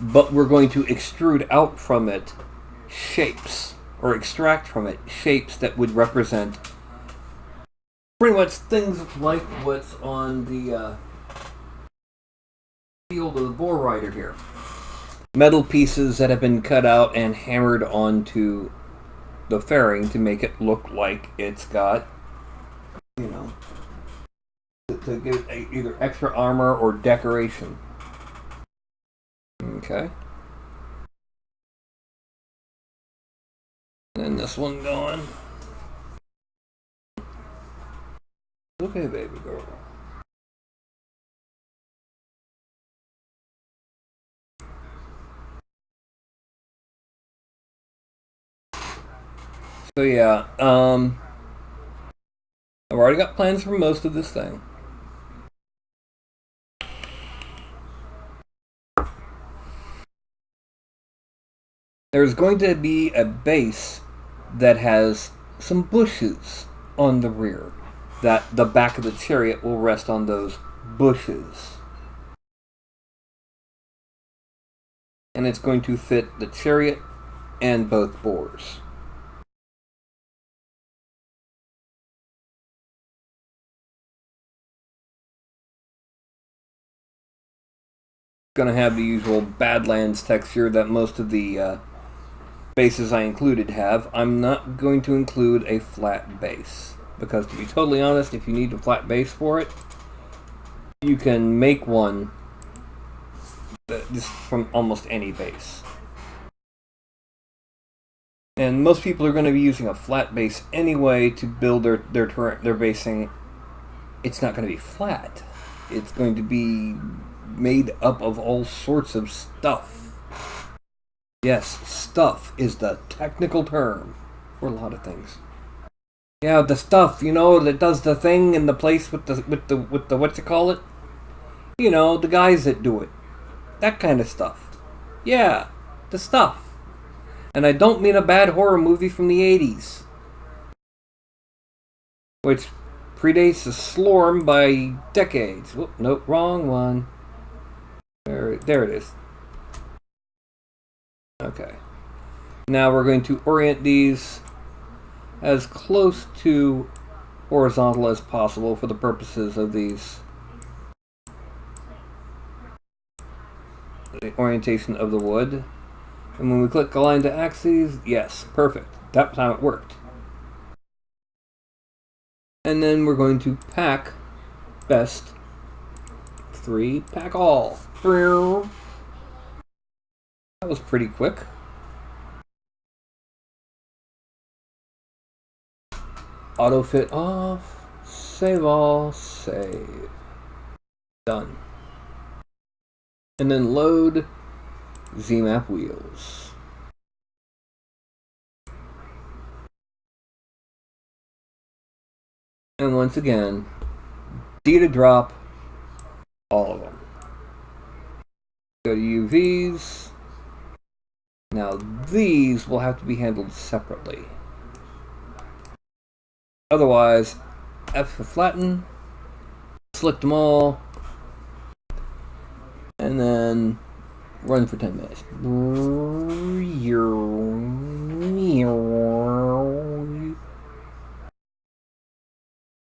but we're going to extrude out from it shapes, or extract from it shapes that would represent pretty much things like what's on the field of the boar rider here. Metal pieces that have been cut out and hammered onto the fairing to make it look like it's got, to give it either extra armor or decoration. Okay. And then this one going. Okay, baby girl. So yeah, I've already got plans for most of this thing. There's going to be a base that has some bushes on the rear, that the back of the chariot will rest on those bushes. And it's going to fit the chariot and both boars. Going to have the usual Badlands texture that most of the bases I included have. I'm not going to include a flat base, because to be totally honest, if you need a flat base for it, you can make one just from almost any base. And most people are going to be using a flat base anyway to build their basing. It's not going to be flat. It's going to be made up of all sorts of stuff. Yes, stuff is the technical term for a lot of things. Yeah, the stuff, that does the thing in the place with the what you call it? The guys that do it. That kind of stuff. Yeah, the stuff. And I don't mean a bad horror movie from the 80s. Which predates the Slorm by decades. Whoop, nope, wrong one. There it is. Okay. Now we're going to orient these as close to horizontal as possible for the purposes of the orientation of the wood. And when we click align to axes, yes, perfect. That time it worked. And then we're going to pack best 3, pack all. That was pretty quick. Auto fit off. Save all. Save. Done. And then load ZMap wheels. And once again, D to drop all of them. Go to UVs. Now these will have to be handled separately. Otherwise, F for flatten, select them all, and then run for 10 minutes.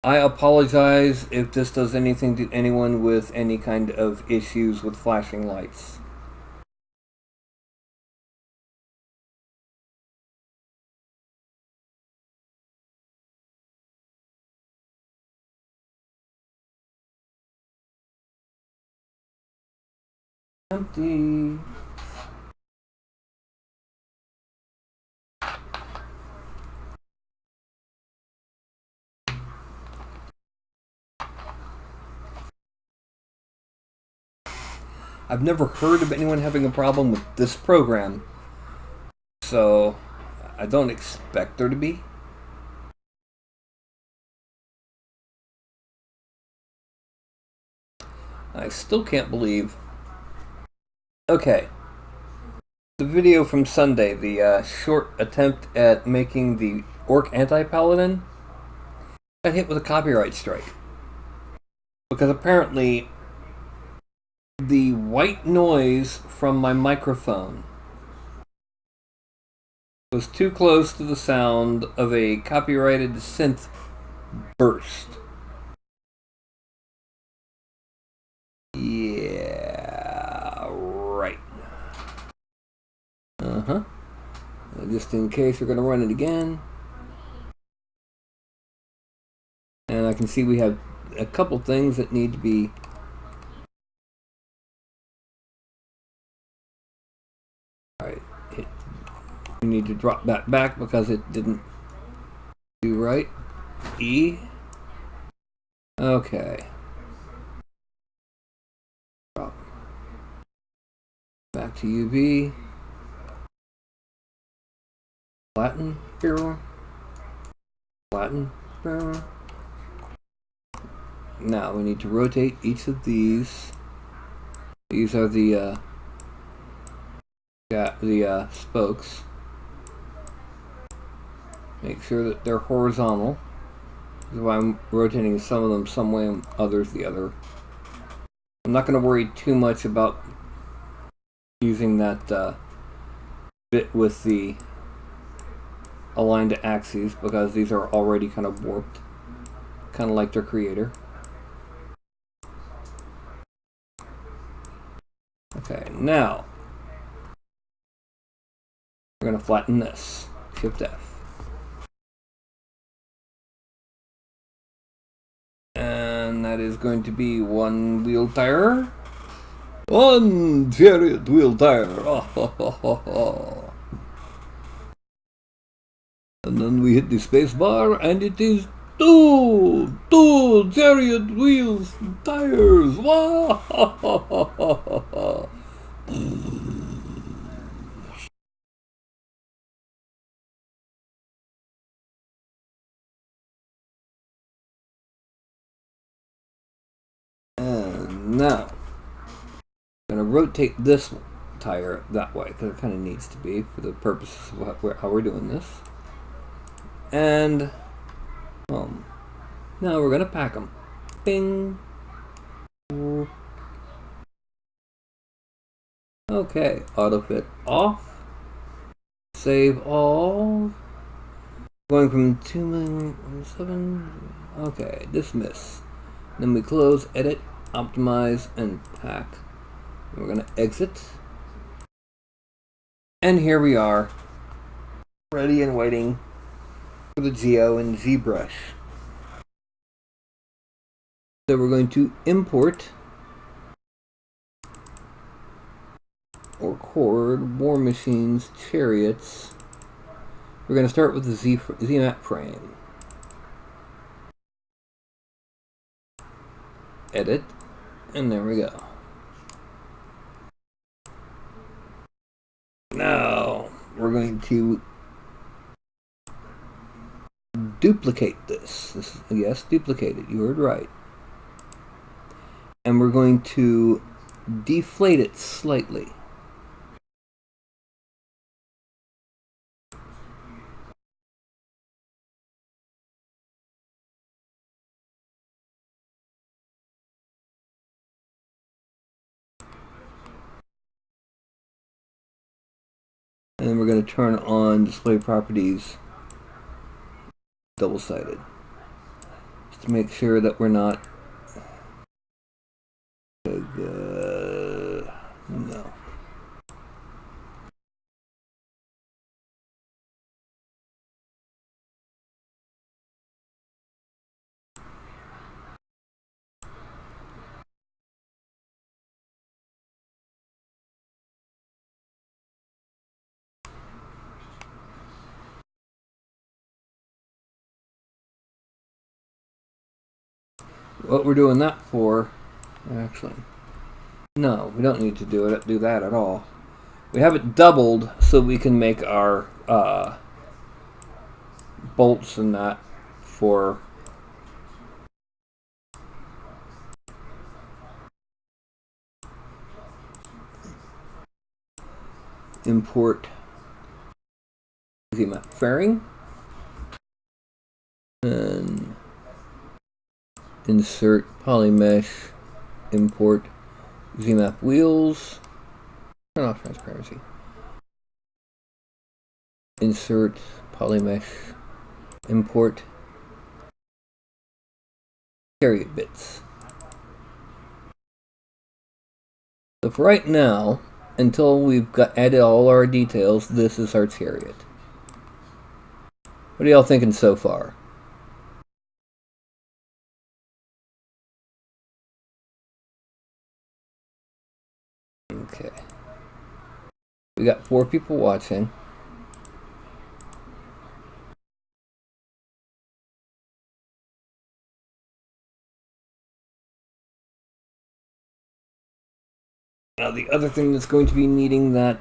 I apologize if this does anything to anyone with any kind of issues with flashing lights. Empty. I've never heard of anyone having a problem with this program, so I don't expect there to be. I still can't believe... Okay. The video from Sunday, the short attempt at making the Orc Anti-Paladin, got hit with a copyright strike. because apparently the white noise from my microphone was too close to the sound of a copyrighted synth burst. Yeah, right. Just in case we're going to run it again. And I can see we have a couple things that need to be... Alright, we need to drop that back because it didn't do right. E. Okay. Drop. Back to UV. Flatten. Here. Flatten. Here. Now we need to rotate each of these. These are the spokes. Make sure that they're horizontal. That's why I'm rotating some of them some way and others the other. I'm not going to worry too much about using that bit with the aligned to axes because these are already kind of warped. Kind of like their creator. Okay, now we're going to flatten this. Shift F. And that is going to be one wheel tire. One chariot wheel tire. And then we hit the space bar and it is two chariot wheels tires. And now I'm going to rotate this tire that way because it kind of needs to be for the purposes of how we're doing this. And now we're going to pack them. Bing. Okay, auto fit off. Save all. Going from 2,000,007. Okay, dismiss. Then we close, edit, optimize, and pack. We're going to exit. And here we are, ready and waiting for the Geo and ZBrush. So we're going to import or record War Machine's Chariots. We're going to start with the Z-map frame. Edit, and there we go. Now we're going to duplicate this. Yes, duplicate it. You heard right. And we're going to deflate it slightly. And then we're going to turn on display properties double-sided. Just to make sure that we're not... no. What we're doing that for, actually, no, we don't need to do that at all. We have it doubled so we can make our bolts and that for import Z-map fairing and Insert polymesh, import ZMap wheels, turn off transparency. Insert polymesh, import chariot bits. So for right now, until we've added all our details, this is our chariot. What are y'all thinking so far? Okay. We got 4 people watching. Now the other thing that's going to be needing that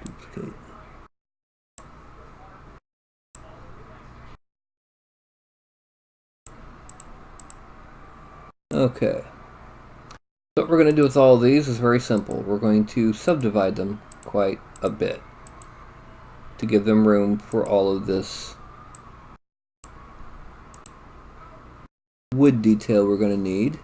duplicate. Okay. What we're going to do with all of these is very simple. We're going to subdivide them quite a bit to give them room for all of this wood detail we're going to need.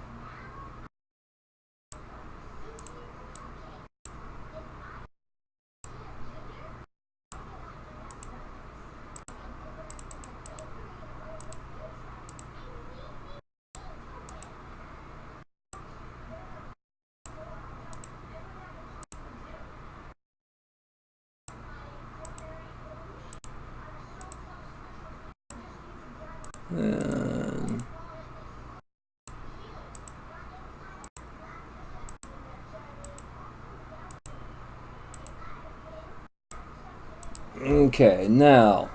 And okay, now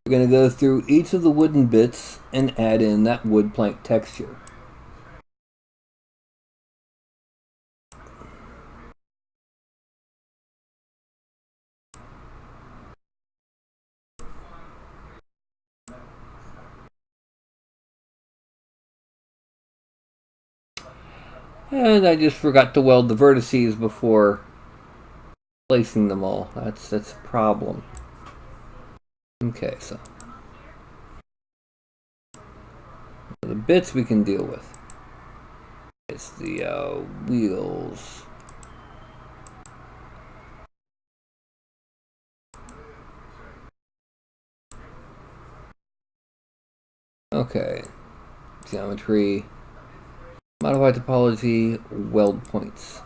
we're going to go through each of the wooden bits and add in that wood plank texture. And I just forgot to weld the vertices before placing them all. That's a problem. Okay, so the bits we can deal with. It's the wheels. Okay, geometry, modify topology, weld points.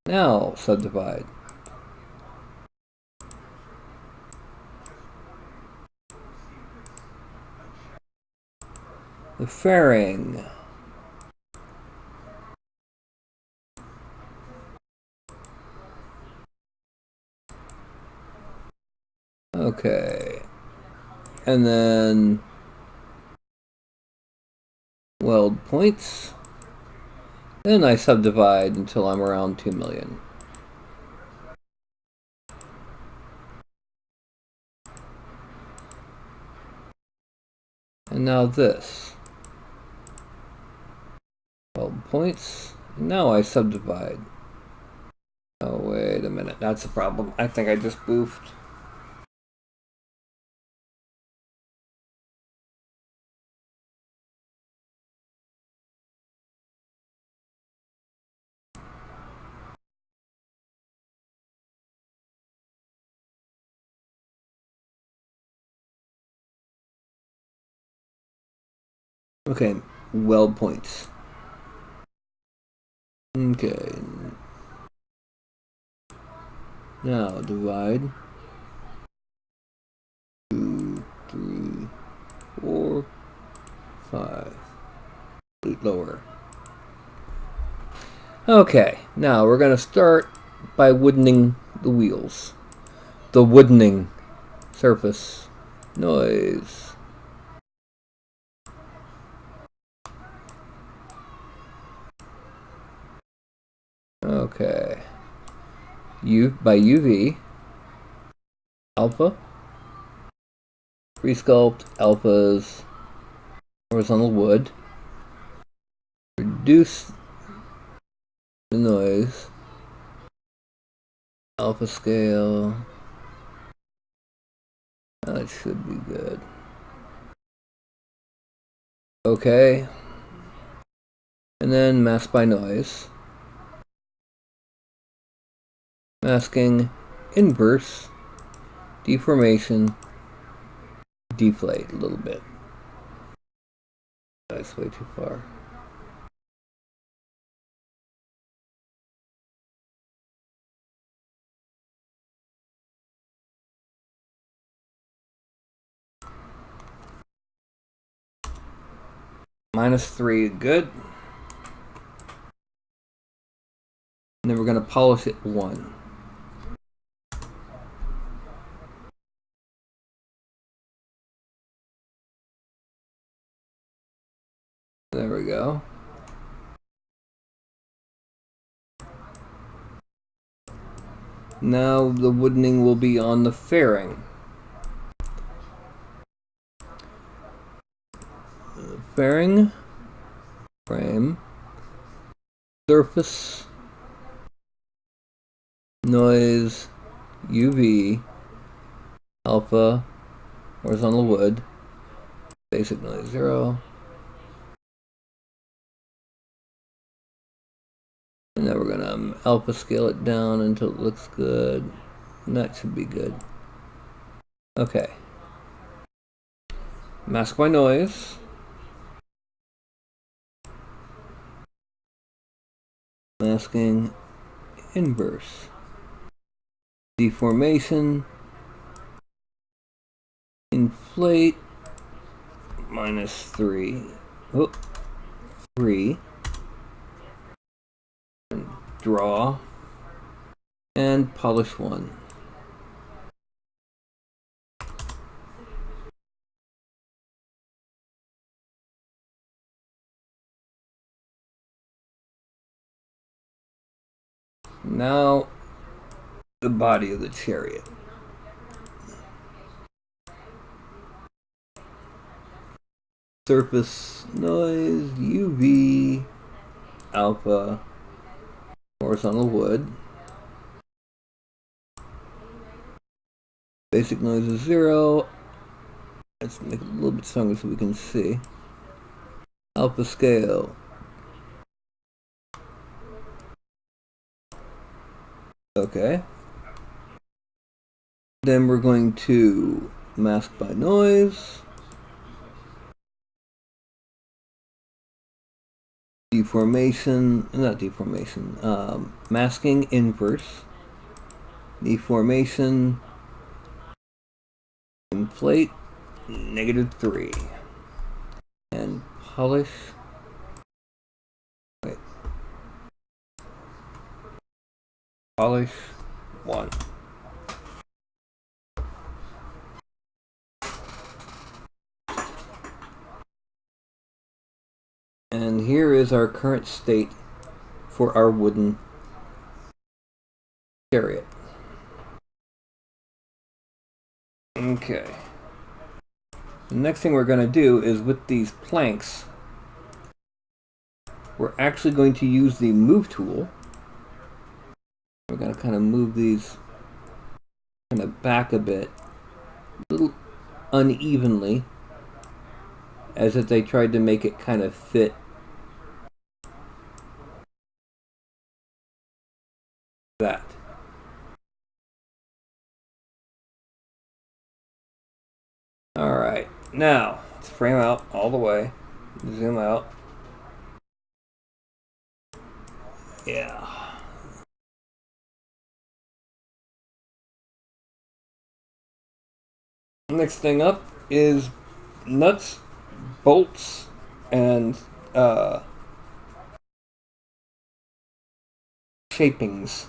Now subdivide. The fairing. Okay. And then weld points. Then I subdivide until I'm around 2 million. And now this. Weld points. Now I subdivide. Oh, wait a minute. That's a problem. I think I just boofed. Okay, weld points. Okay. Now divide. 2, 3, 4, 5. Lower. Okay, now we're going to start by woodening the wheels. The woodening surface noise. Okay. By UV, alpha, resculpt, alphas, horizontal wood, reduce the noise, alpha scale, That should be good. Okay. And then mask by noise. Masking, inverse, deformation, deflate a little bit. That's way too far. -3, good. And then we're going to polish it 1. There we go. Now the woodening will be on the fairing. Fairing, frame, surface, noise, UV, alpha, horizontal wood, basic noise 0. And then we're gonna alpha scale it down until it looks good. And that should be good. Okay. Mask by noise. Masking inverse. Deformation. Inflate. -3. Oh, 3. And draw. And polish 1. Now, the body of the chariot. Surface noise, UV, alpha, horizontal wood. Basic noise is 0. Let's make it a little bit stronger so we can see. Alpha scale. Okay. Then we're going to mask by noise. Deformation, not deformation, masking inverse. Deformation, inflate, -3. And polish. Wait. Polish 1. And here is our current state for our wooden chariot. Okay. The next thing we're going to do is with these planks, we're actually going to use the move tool. We're going to kind of move these kind of back a bit, a little unevenly, as if they tried to make it kind of fit that. Alright, now let's frame out all the way, zoom out. Yeah. Next thing up is nuts, bolts, and shapings.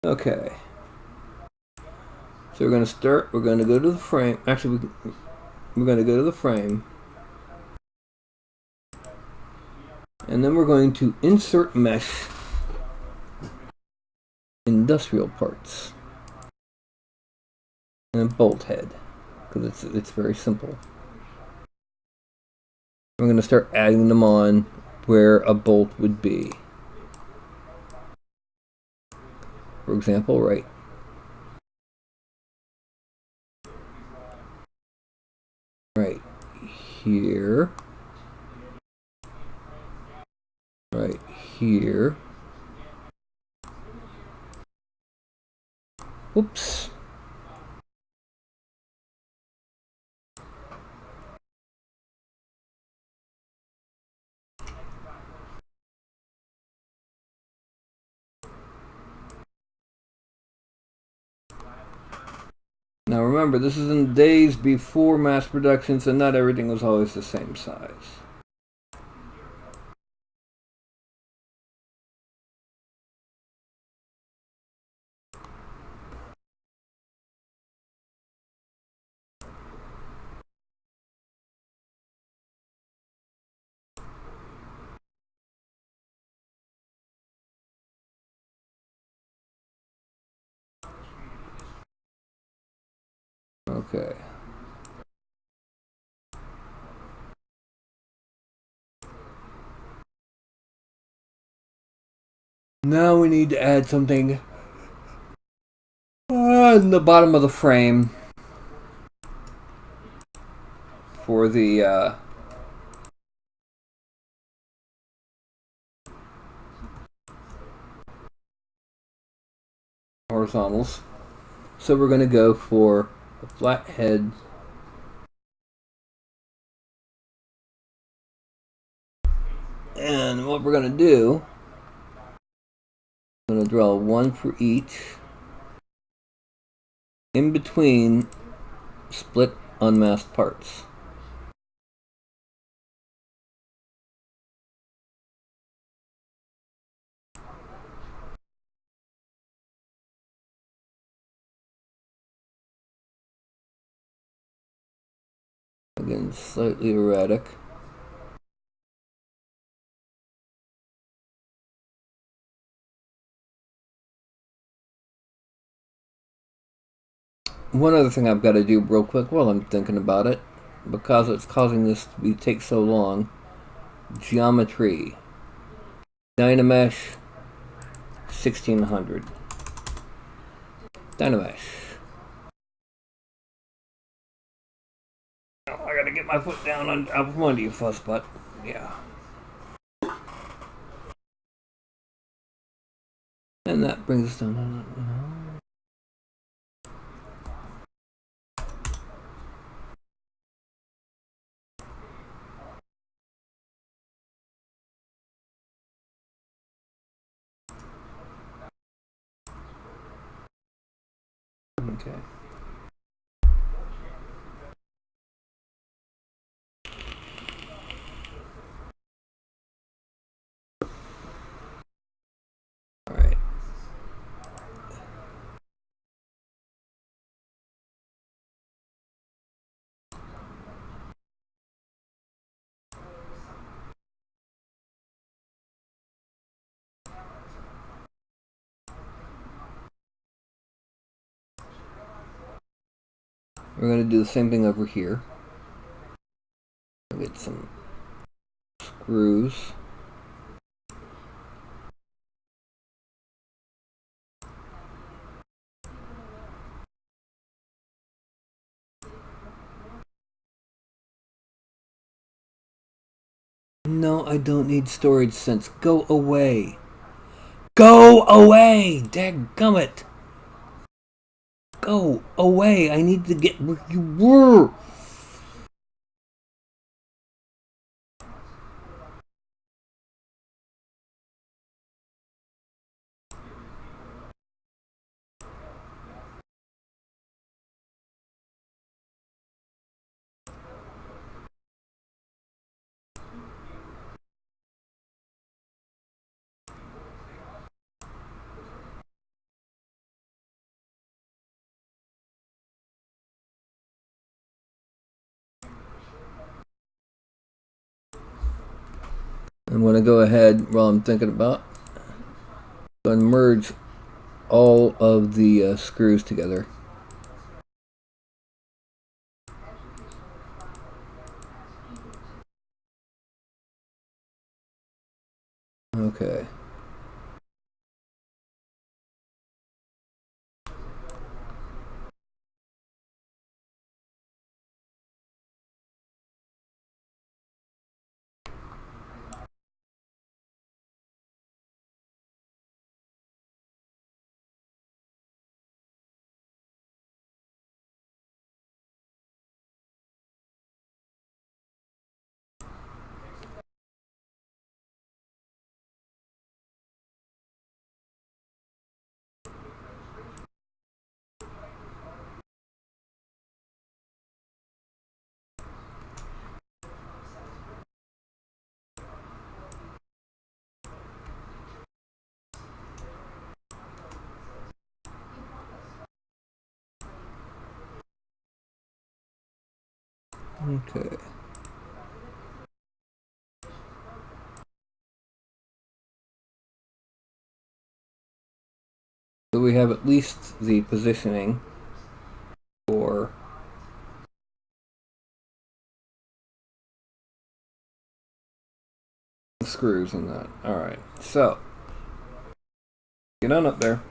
Okay. So we're going to start, we're going to go to the frame. Actually, we're going to go to the frame. And then we're going to insert mesh industrial parts. And a bolt head, because it's very simple. We're going to start adding them on where a bolt would be. For example, right right here, right here. Whoops. Now remember, this is in the days before mass production, so not everything was always the same size. Okay. Now we need to add something in the bottom of the frame for the horizontals. So we're going to go for a flat head. And what we're going to do, I'm going to draw one for each in between split unmasked parts. Again, slightly erratic. One other thing I've got to do real quick while I'm thinking about it, because it's causing this to take so long. Geometry. Dynamesh 1600. Dynamesh. Oh, I gotta get my foot down on out from under you, fussbutt. Yeah. And that brings us down. Okay. All right. We're going to do the same thing over here. I'll get some screws. No, I don't need storage sense. Go away. Go away! Dadgummit! Go away! I need to get where you were! I'm going to go ahead while I'm thinking about and merge all of the screws together. Okay. Okay. So we have at least the positioning for the screws and that. Alright, so get on up there.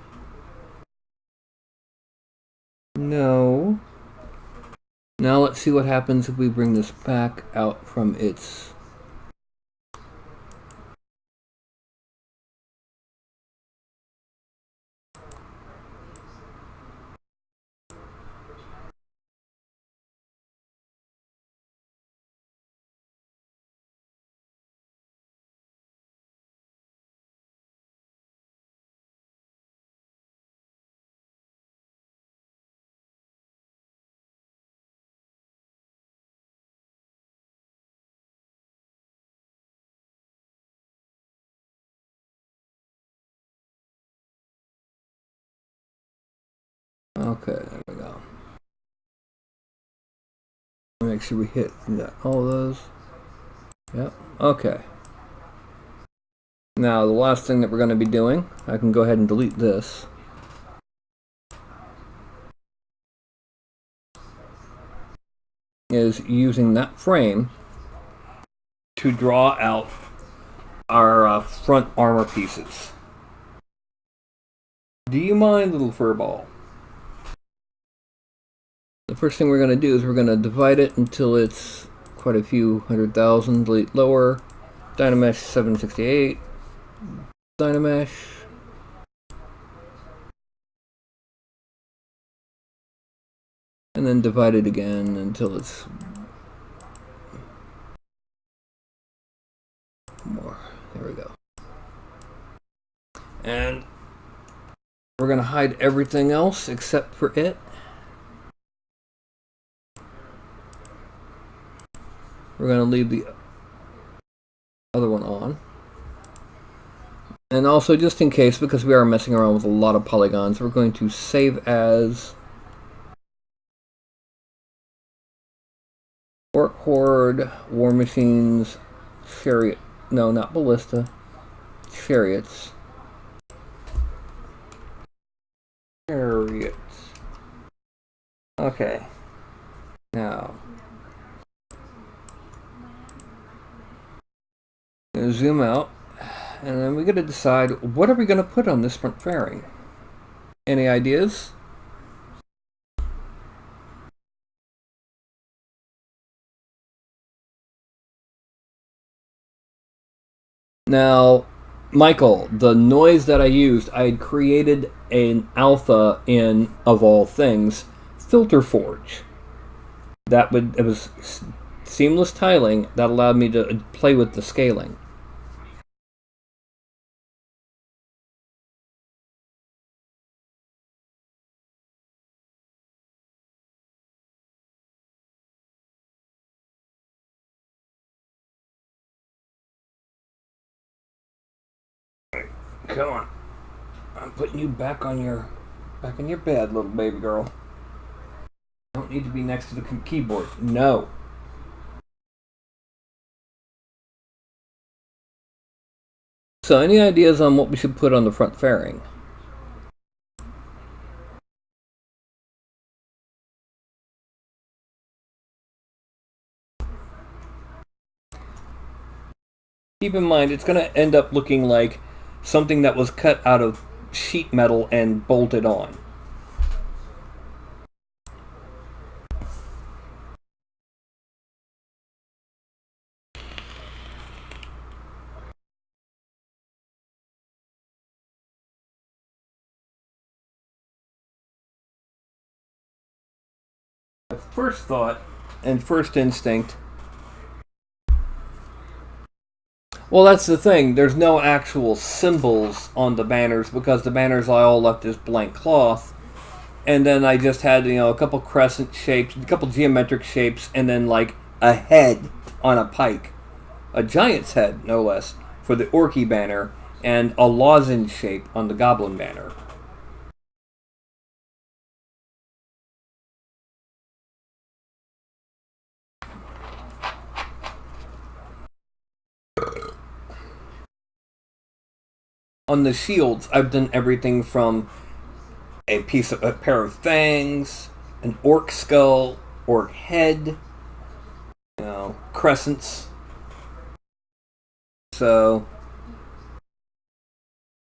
No. Now let's see what happens if we bring this back out from its... Okay, there we go. Make sure we hit all those. Yep, okay. Now the last thing that we're going to be doing, I can go ahead and delete this. Is using that frame to draw out our front armor pieces. Do you mind, little furball? The first thing we're going to do is we're going to divide it until it's quite a few 100,000. Delete lower. Dynamesh 768. Dynamesh. And then divide it again until it's more. There we go. And we're going to hide everything else except for it. We're going to leave the other one on. And also, just in case, because we are messing around with a lot of polygons, we're going to save as Orc Horde, War Machines, Chariot. No, not Ballista. Chariots. Chariots. Okay. Now, I'm going to zoom out, and then we got to decide what are we going to put on this front fairing. Any ideas? Now, Michael, the noise that I used, I had created an alpha in, of all things, Filter Forge. It was seamless tiling that allowed me to play with the scaling. Come on. I'm putting you back in your bed, little baby girl. You don't need to be next to the keyboard. No. So, any ideas on what we should put on the front fairing? Keep in mind, it's going to end up looking like something that was cut out of sheet metal and bolted on. First thought and first instinct. Well, that's the thing. There's no actual symbols on the banners because the banners I all left as blank cloth. And then I just had, a couple crescent shapes, a couple geometric shapes, and then like a head on a pike. A giant's head, no less, for the Orky banner, and a lozenge shape on the Goblin banner. On the shields, I've done everything from a pair of fangs, an orc skull, orc head, crescents. So,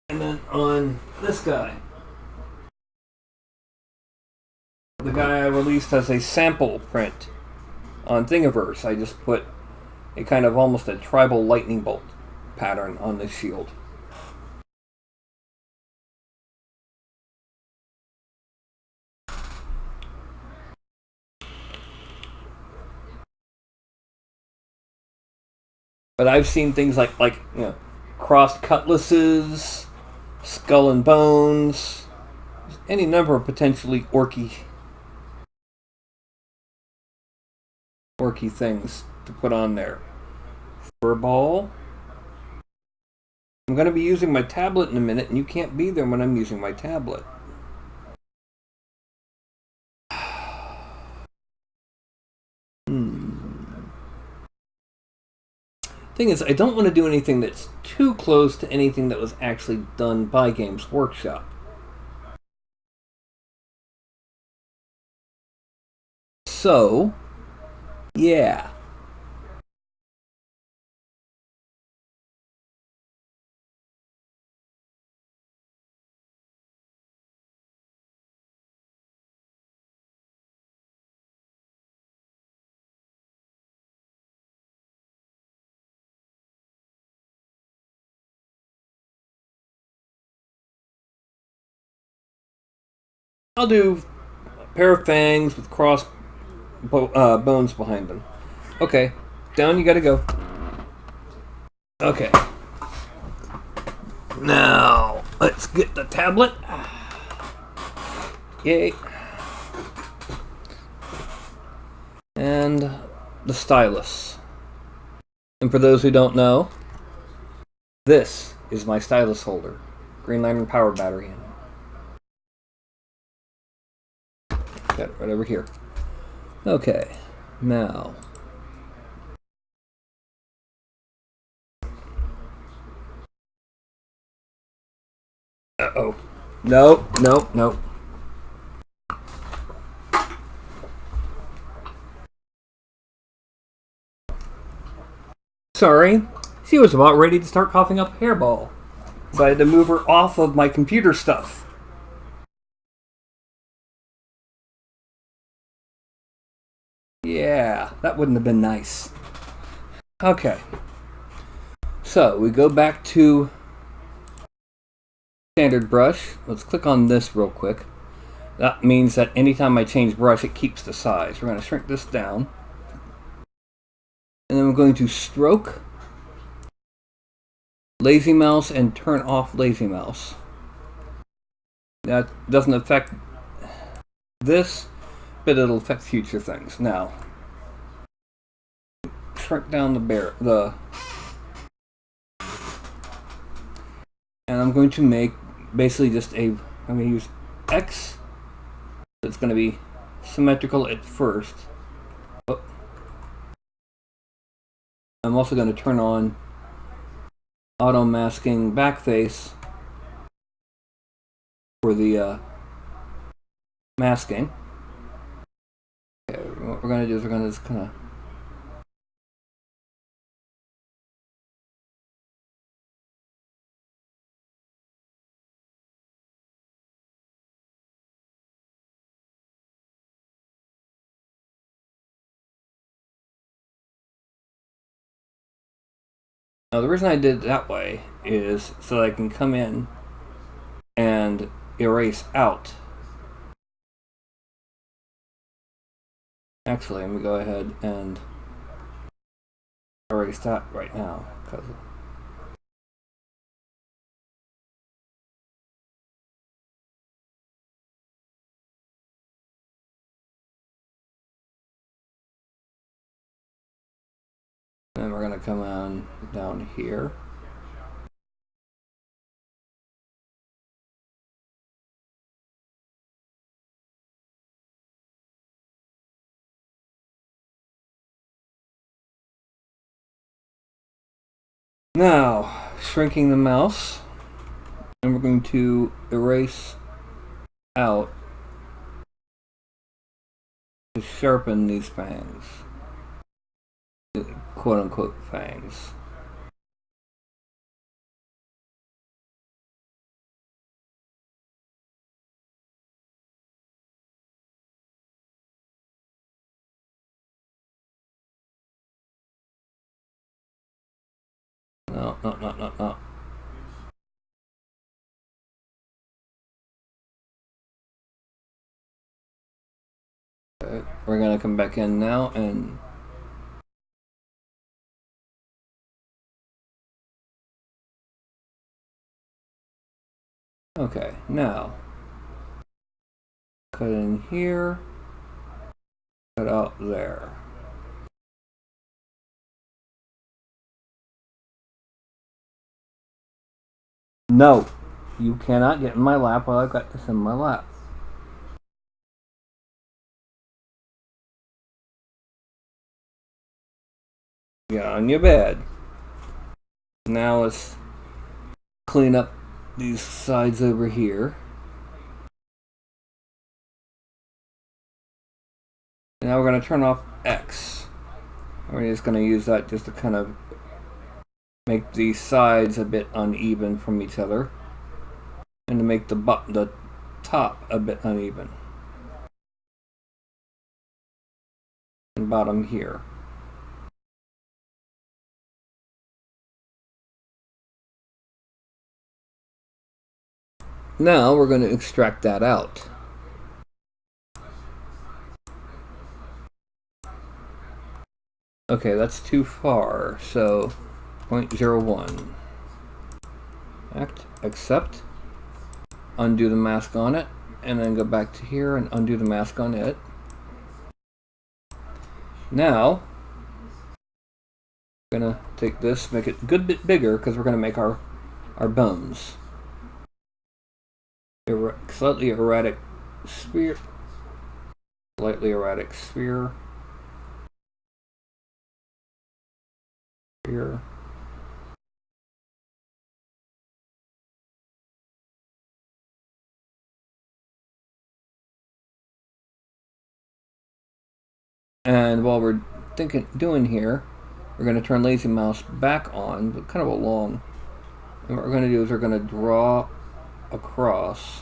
and then on this guy, the guy I released as a sample print on Thingiverse, I just put a kind of almost a tribal lightning bolt pattern on this shield. But I've seen things like crossed cutlasses, skull and bones, any number of potentially orky things to put on there. Furball. I'm going to be using my tablet in a minute, and you can't be there when I'm using my tablet. Thing is, I don't want to do anything that's too close to anything that was actually done by Games Workshop. So, yeah. I'll do a pair of fangs with cross bones behind them. Okay, down you gotta go. Okay. Now, let's get the tablet. Yay. And the stylus. And for those who don't know, this is my stylus holder. Green Lantern power battery in it. Got it right over here. Okay, now. Uh-oh. No. Sorry. She was about ready to start coughing up hairball. So I had to move her off of my computer stuff. Yeah, that wouldn't have been nice. Okay. So, we go back to standard brush. Let's click on this real quick. That means that anytime I change brush, it keeps the size. We're going to shrink this down. And then we're going to stroke, lazy mouse, and turn off lazy mouse. That doesn't affect this, but it'll affect future things. Now, shrink down the and I'm going to make basically just I'm going to use X. It's going to be symmetrical at first. Oh. I'm also going to turn on auto masking backface for the masking. Okay, what we're going to do is we're going to just kind of now, the reason I did it that way is so that I can come in and erase out. Actually, let me go ahead and erase that right now. And we're going to come on down here. Now, shrinking the mouse. And we're going to erase out to sharpen these fangs. Quote unquote fangs. No. Okay, we're gonna come back in now and okay, now cut in here, cut out there. No, you cannot get in my lap while I've got this in my lap. Get on your bed. Now let's clean up these sides over here. Now we're going to turn off X. We're just going to use that just to kind of make the sides a bit uneven from each other, and to make the top a bit uneven. And bottom here. Now we're going to extract that out. Okay, that's too far, so 0.01. Accept, undo the mask on it, and then go back to here and undo the mask on it. Now, we're going to take this, make it a good bit bigger, because we're going to make our bones. Slightly erratic sphere. Slightly erratic sphere. Here. And while we're doing here, we're going to turn Lazy Mouse back on, but kind of along. And what we're going to do is we're going to draw across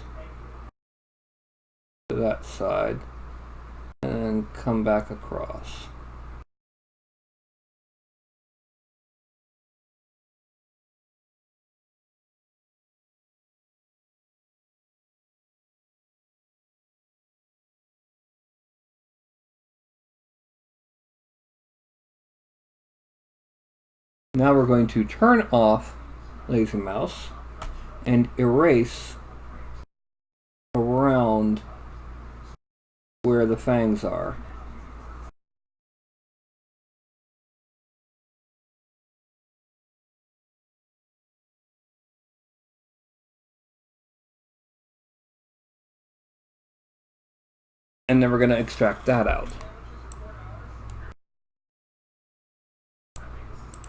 to that side and come back across. Now we're going to turn off Lazy Mouse and erase around where the fangs are. And then we're going to extract that out.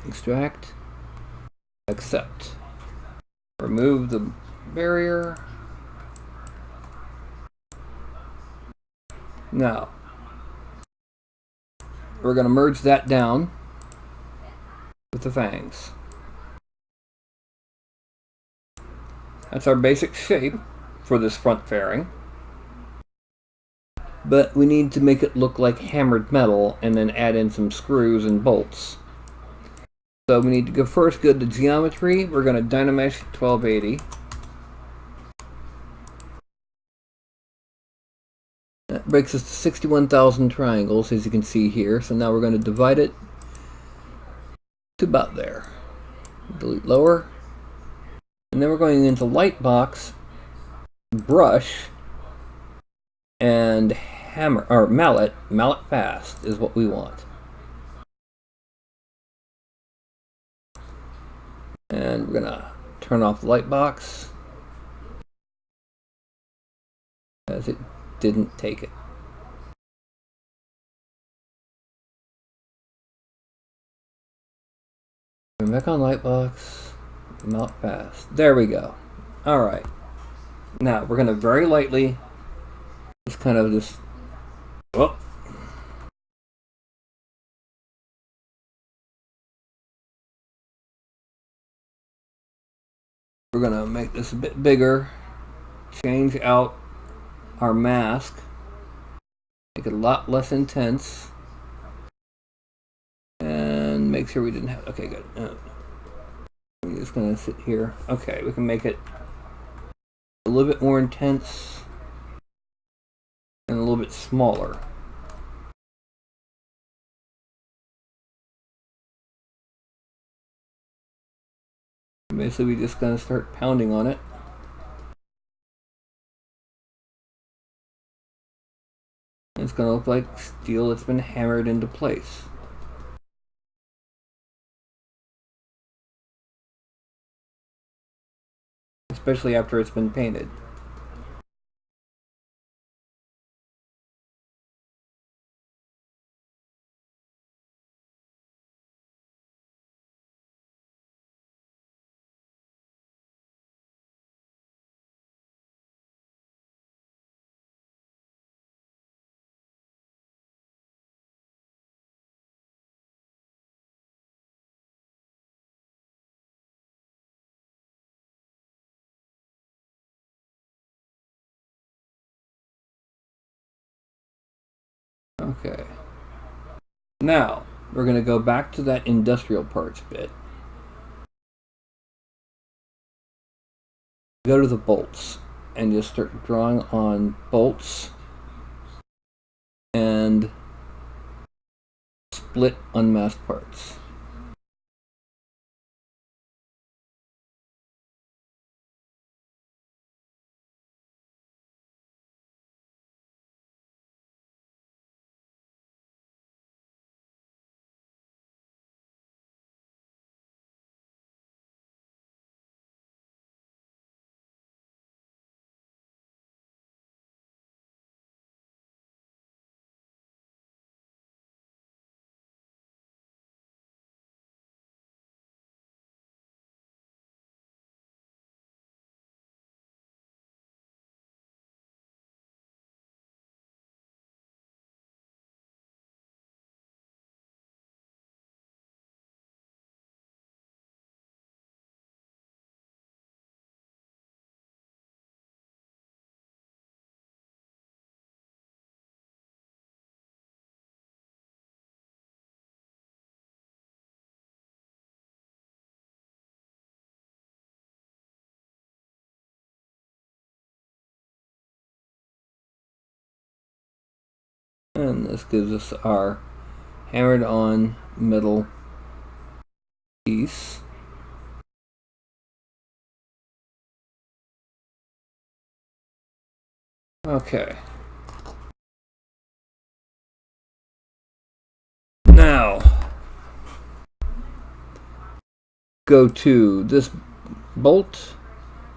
Extract, accept. Remove the barrier. Now, we're going to merge that down with the fangs. That's our basic shape for this front fairing. But we need to make it look like hammered metal and then add in some screws and bolts. So we need to go to geometry. We're going to Dynamesh 1280. That breaks us to 61,000 triangles, as you can see here. So now we're going to divide it to about there. Delete lower. And then we're going into Lightbox, brush, and hammer, or mallet fast is what we want. And we're gonna turn off the light box, as it didn't take it. Turn back on light box, melt fast. There we go. Alright. Now, we're going to very lightly just kind of just... Oh. We're going to make this a bit bigger. Change out our mask. Make it a lot less intense. And make sure we didn't have... Okay, good. I'm just going to sit here. Okay, we can make it a little bit more intense and a little bit smaller. Basically, we're just going to start pounding on it. It's going to look like steel that's been hammered into place. Especially after it's been painted. Okay. Now, we're going to go back to that industrial parts bit. Go to the bolts and just start drawing on bolts and split unmasked parts. And this gives us our hammered on metal piece. Okay. Now, go to this bolt,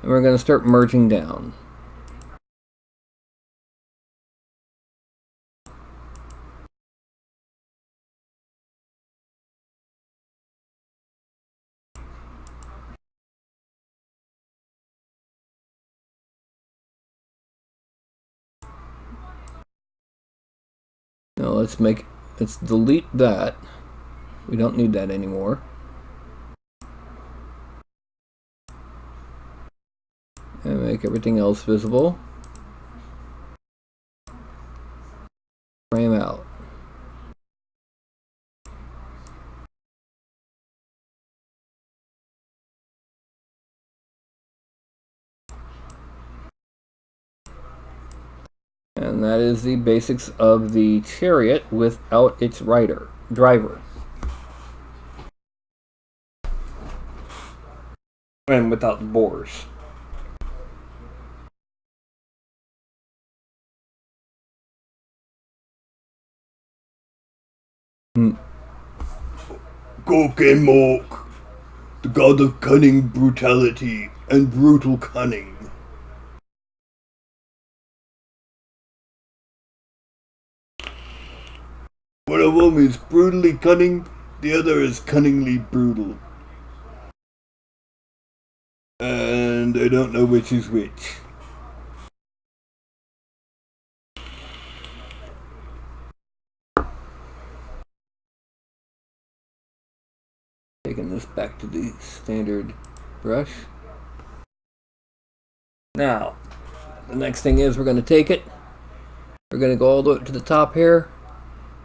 and we're going to start merging down. Now let's delete that. We don't need that anymore. And make everything else visible. Frame out. And that is the basics of the Chariot without its driver. And without the bores. Gokemok, the god of cunning, brutality, and brutal cunning. One of them is brutally cunning, the other is cunningly brutal. And and I don't know which is which. Taking this back to the standard brush. Now, the next thing is we're going to take it, we're going to go all the way up to the top here,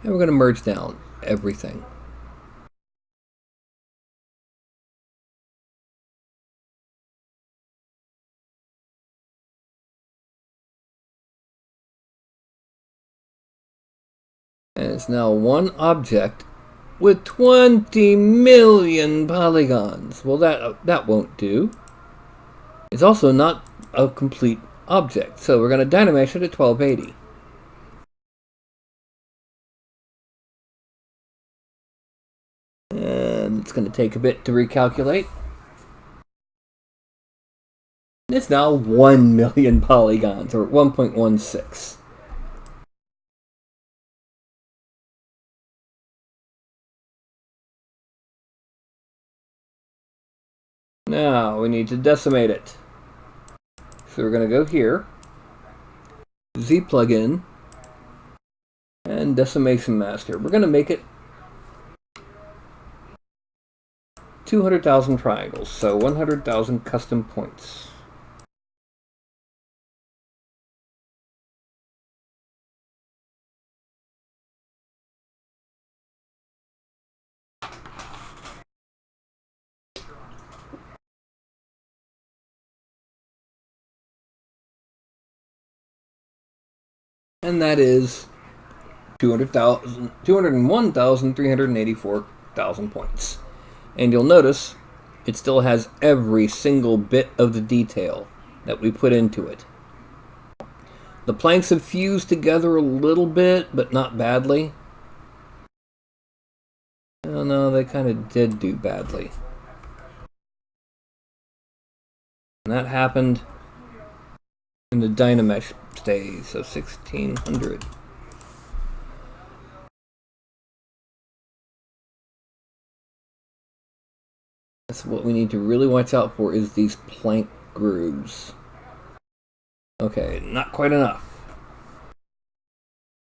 and we're going to merge down everything. And it's now one object with 20 million polygons. Well, that won't do. It's also not a complete object, so we're going to Dynamesh it at 1280. And it's going to take a bit to recalculate. It's now 1 million polygons, or 1.16. Now we need to decimate it. So we're going to go here, Z plugin, and decimation master. We're going to make it 200,000 triangles, so 100,000 custom points. And that is 201,384,000 points. And you'll notice it still has every single bit of the detail that we put into it. The planks have fused together a little bit, but not badly. Oh no, they kind of did do badly. And that happened in the Dynamesh stage, so 1600. That's what we need to really watch out for, is these plank grooves. Okay, not quite enough.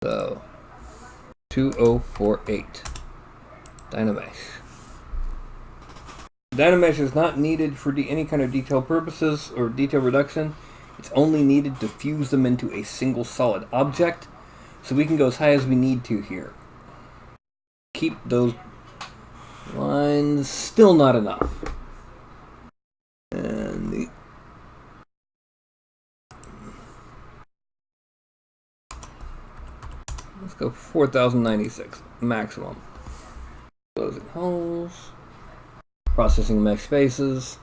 So 2048 Dynamesh. Dynamesh is not needed for any kind of detail purposes or detail reduction. It's only needed to fuse them into a single solid object, so we can go as high as we need to here. Keep those lines, still not enough. And let's go 4,096 maximum. Closing holes, processing mesh spaces.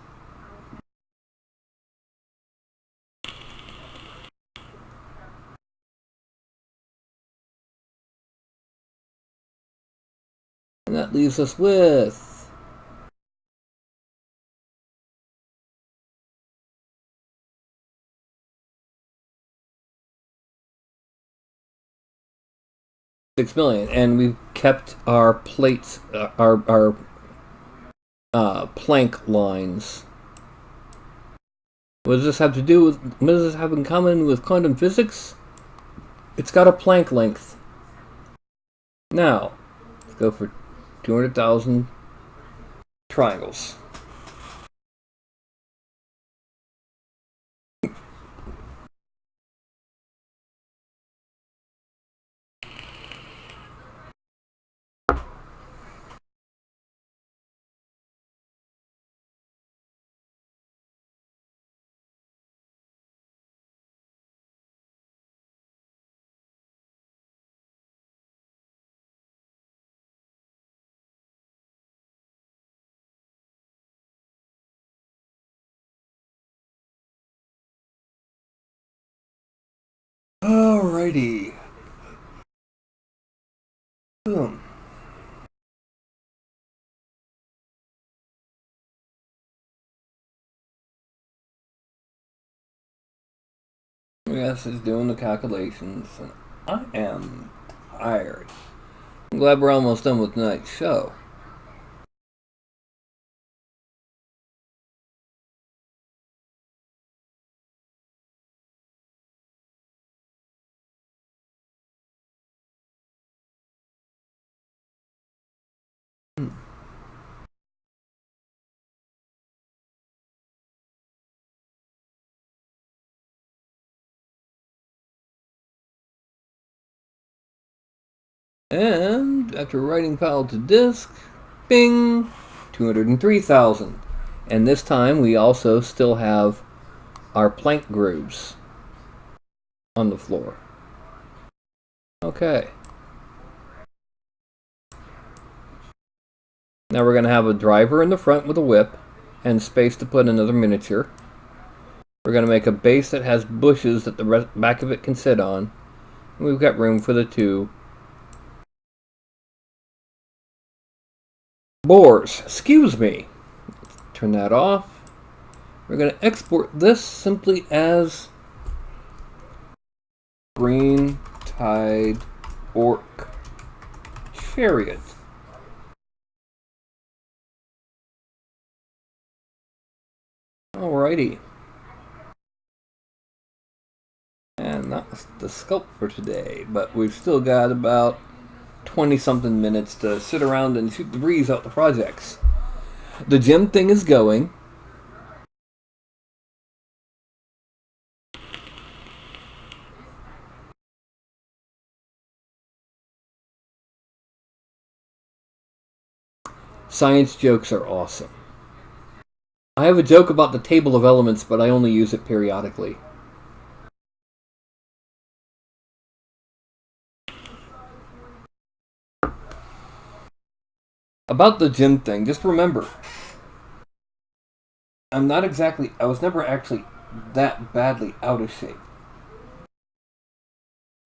And that leaves us with $6 million, and we've kept our plates, our plank lines. What does this have to do with? What does this have in common with quantum physics? It's got a plank length. Now, let's go for 200,000 triangles. Alrighty. Boom. Yes, it's doing the calculations, and I am tired. I'm glad we're almost done with tonight's show. And after writing file to disk, bing, 203,000. And this time we also still have our plank grooves on the floor. Okay. Now we're going to have a driver in the front with a whip and space to put another miniature. We're going to make a base that has bushes that the back of it can sit on. And we've got room for the two boars. Excuse me. Turn that off. We're going to export this simply as Green Tide Orc Chariot. Alrighty. And that's the sculpt for today, but we've still got about 20-something minutes to sit around and shoot the breeze out the projects. The gym thing is going. Science jokes are awesome. I have a joke about the table of elements, but I only use it periodically. About the gym thing, just remember, I was never actually that badly out of shape.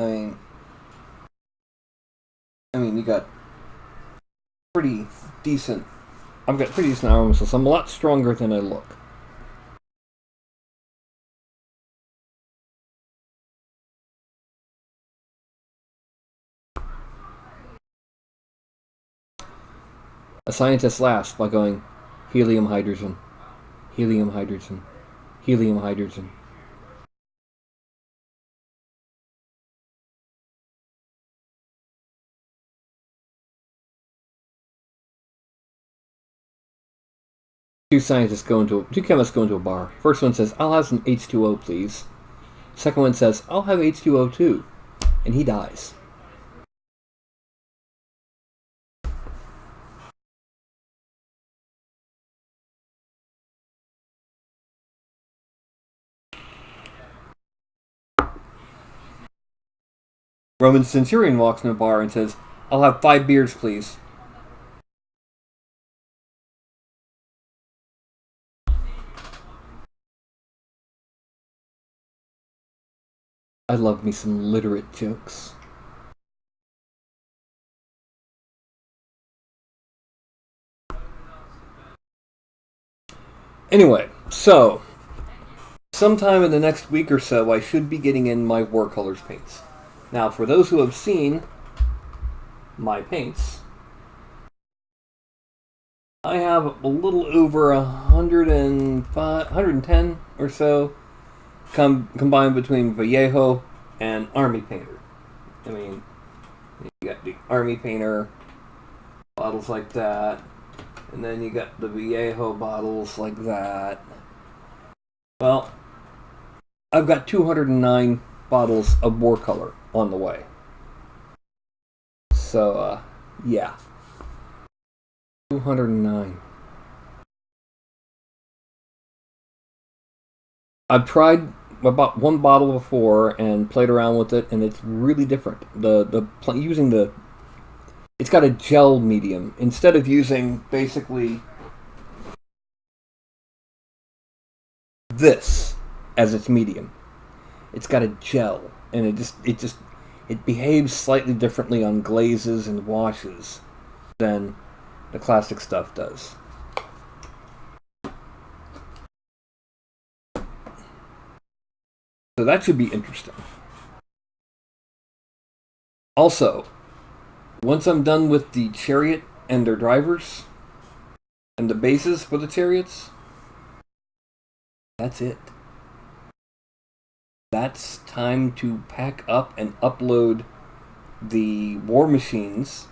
I mean, you got pretty decent, I've got pretty decent arm muscles, so I'm a lot stronger than I look. A scientist laughs by going, helium, hydrogen, helium, hydrogen, helium, hydrogen. Two chemists go into a bar. First one says, I'll have some H2O, please. Second one says, I'll have H2O too. And he dies. Roman centurion walks in a bar and says, I'll have 5 beers, please. I love me some literate jokes. Anyway, so sometime in the next week or so, I should be getting in my watercolors paints. Now, for those who have seen my paints, I have a little over 110 or so combined between Vallejo and Army Painter. I mean, you got the Army Painter bottles like that, and then you got the Vallejo bottles like that. Well, I've got 209 bottles of watercolor on the way. So, yeah. 209. I've tried about one bottle before and played around with it, and it's really different. It's got a gel medium instead of using basically this as its medium. It's got a gel, and it behaves slightly differently on glazes and washes than the classic stuff does. So that should be interesting. Also, once I'm done with the chariot and their drivers and the bases for the chariots, that's it. That's time to pack up and upload the war machines,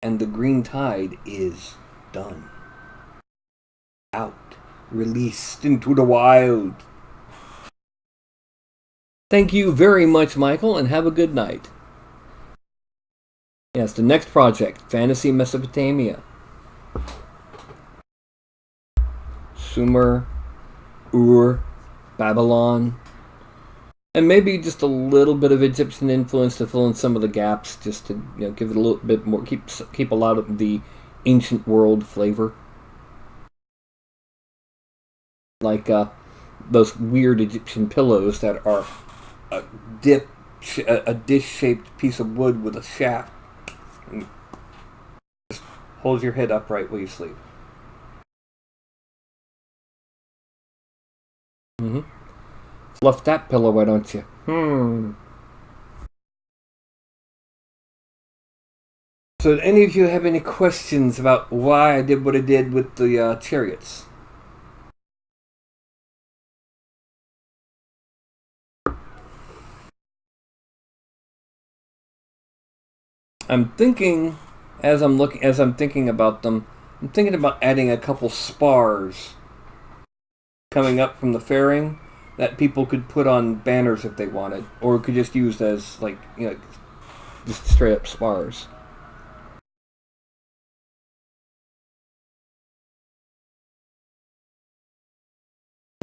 and the Green Tide is done. Out. Released into the wild. Thank you very much, Michael, and have a good night. Yes, the next project, Fantasy Mesopotamia. Sumer, Ur, Babylon, and maybe just a little bit of Egyptian influence to fill in some of the gaps, just to give it a little bit more, keep a lot of the ancient world flavor, like those weird Egyptian pillows that are a dish-shaped piece of wood with a shaft, and just holds your head upright while you sleep. Mm-hmm. Fluff that pillow, why don't you? So, do any of you have any questions about why I did what I did with the chariots? I'm thinking, as I'm thinking about them, I'm thinking about adding a couple spars coming up from the fairing that people could put on banners if they wanted, or could just use as just straight up spars.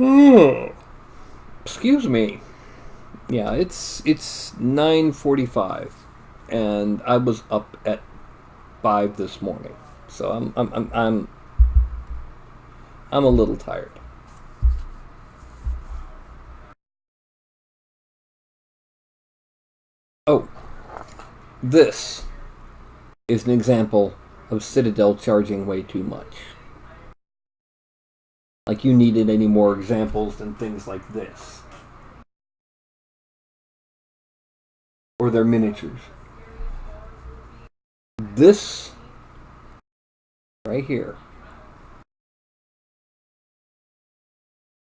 Oh, excuse me. Yeah, it's 9:45, and I was up at 5 this morning, so I'm a little tired. Oh, this is an example of Citadel charging way too much. Like you needed any more examples than things like this. Or their miniatures. This right here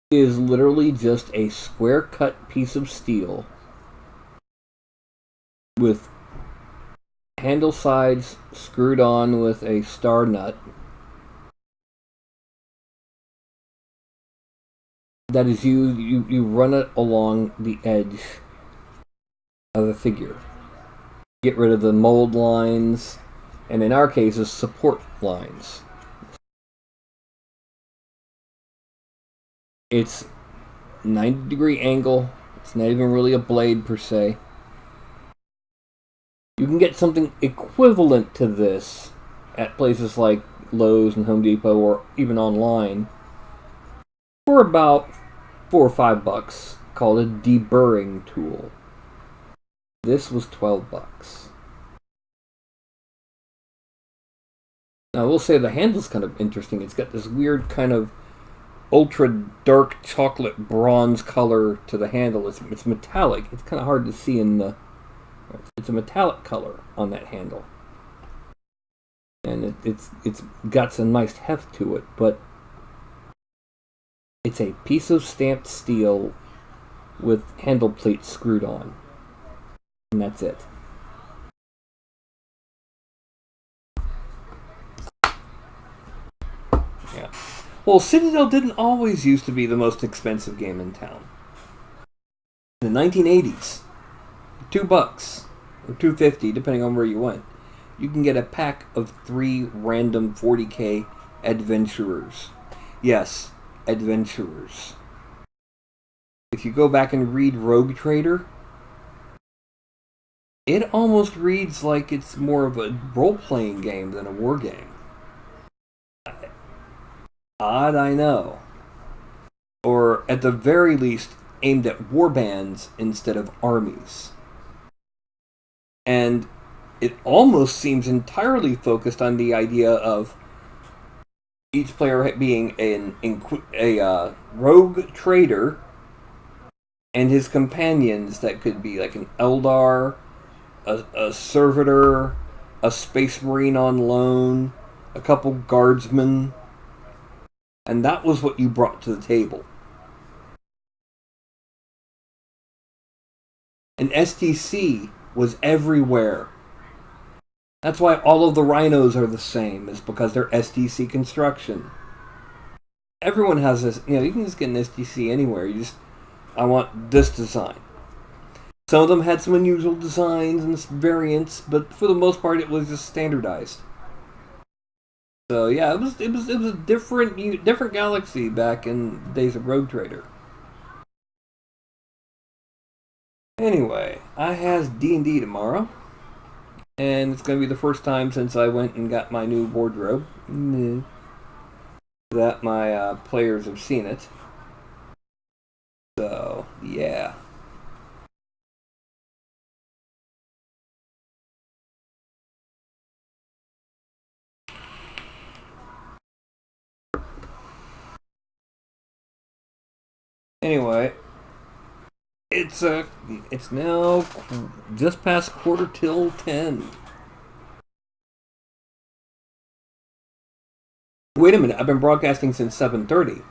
is literally just a square cut piece of steel with handle sides screwed on with a star nut that is you run it along the edge of a figure. Get rid of the mold lines, and in our cases, support lines. It's 90-degree angle. It's not even really a blade per se. You can get something equivalent to this at places like Lowe's and Home Depot, or even online, for about $4 or $5, called a deburring tool. This was $12. Now, I will say the handle's kind of interesting. It's got this weird kind of ultra dark chocolate bronze color to the handle. It's metallic. It's kind of hard to see in the. It's a metallic color on that handle, and it's got some nice heft to it. But it's a piece of stamped steel with handle plates screwed on, and that's it. Yeah. Well, Citadel didn't always used to be the most expensive game in town. In the 1980s, $2 or $2.50, depending on where you went, you can get a pack of 3 random 40k adventurers. Yes, adventurers. If you go back and read Rogue Trader, it almost reads like it's more of a role-playing game than a war game. Odd, I know. Or, at the very least, aimed at warbands instead of armies. And it almost seems entirely focused on the idea of each player being a rogue trader and his companions that could be like an Eldar, a servitor, a space marine on loan, a couple guardsmen. And that was what you brought to the table. And STC was everywhere. That's why all of the rhinos are the same, is because they're STC construction. Everyone has this, you can just get an STC anywhere. I want this design. Some of them had some unusual designs and variants, but for the most part, it was just standardized. So yeah, it was a different galaxy back in days of Road Trader. Anyway, I has D&D tomorrow, and it's going to be the first time since I went and got my new wardrobe that my players have seen it. So yeah. Anyway, it's now just past quarter till 10. Wait a minute, I've been broadcasting since 7:30.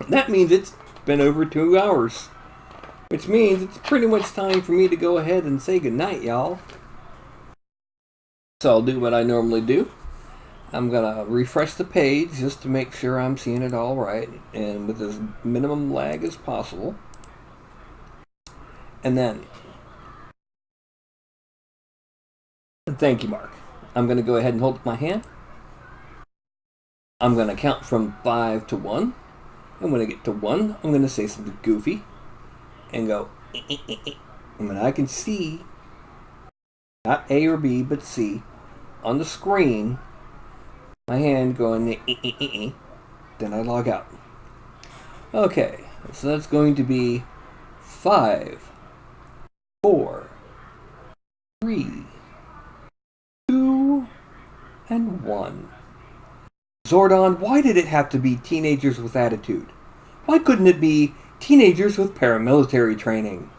That means it's been over 2 hours. Which means it's pretty much time for me to go ahead and say goodnight, y'all. So I'll do what I normally do. I'm gonna refresh the page just to make sure I'm seeing it all right and with as minimum lag as possible. And then, thank you, Mark. I'm gonna go ahead and hold up my hand. I'm gonna count from 5 to 1. And when I get to 1, I'm gonna say something goofy and go, and when I can see, not A or B, but C, on the screen, my hand going, then I log out. Okay, so that's going to be 5, 4, 3, 2, and 1. Zordon, why did it have to be teenagers with attitude? Why couldn't it be teenagers with paramilitary training?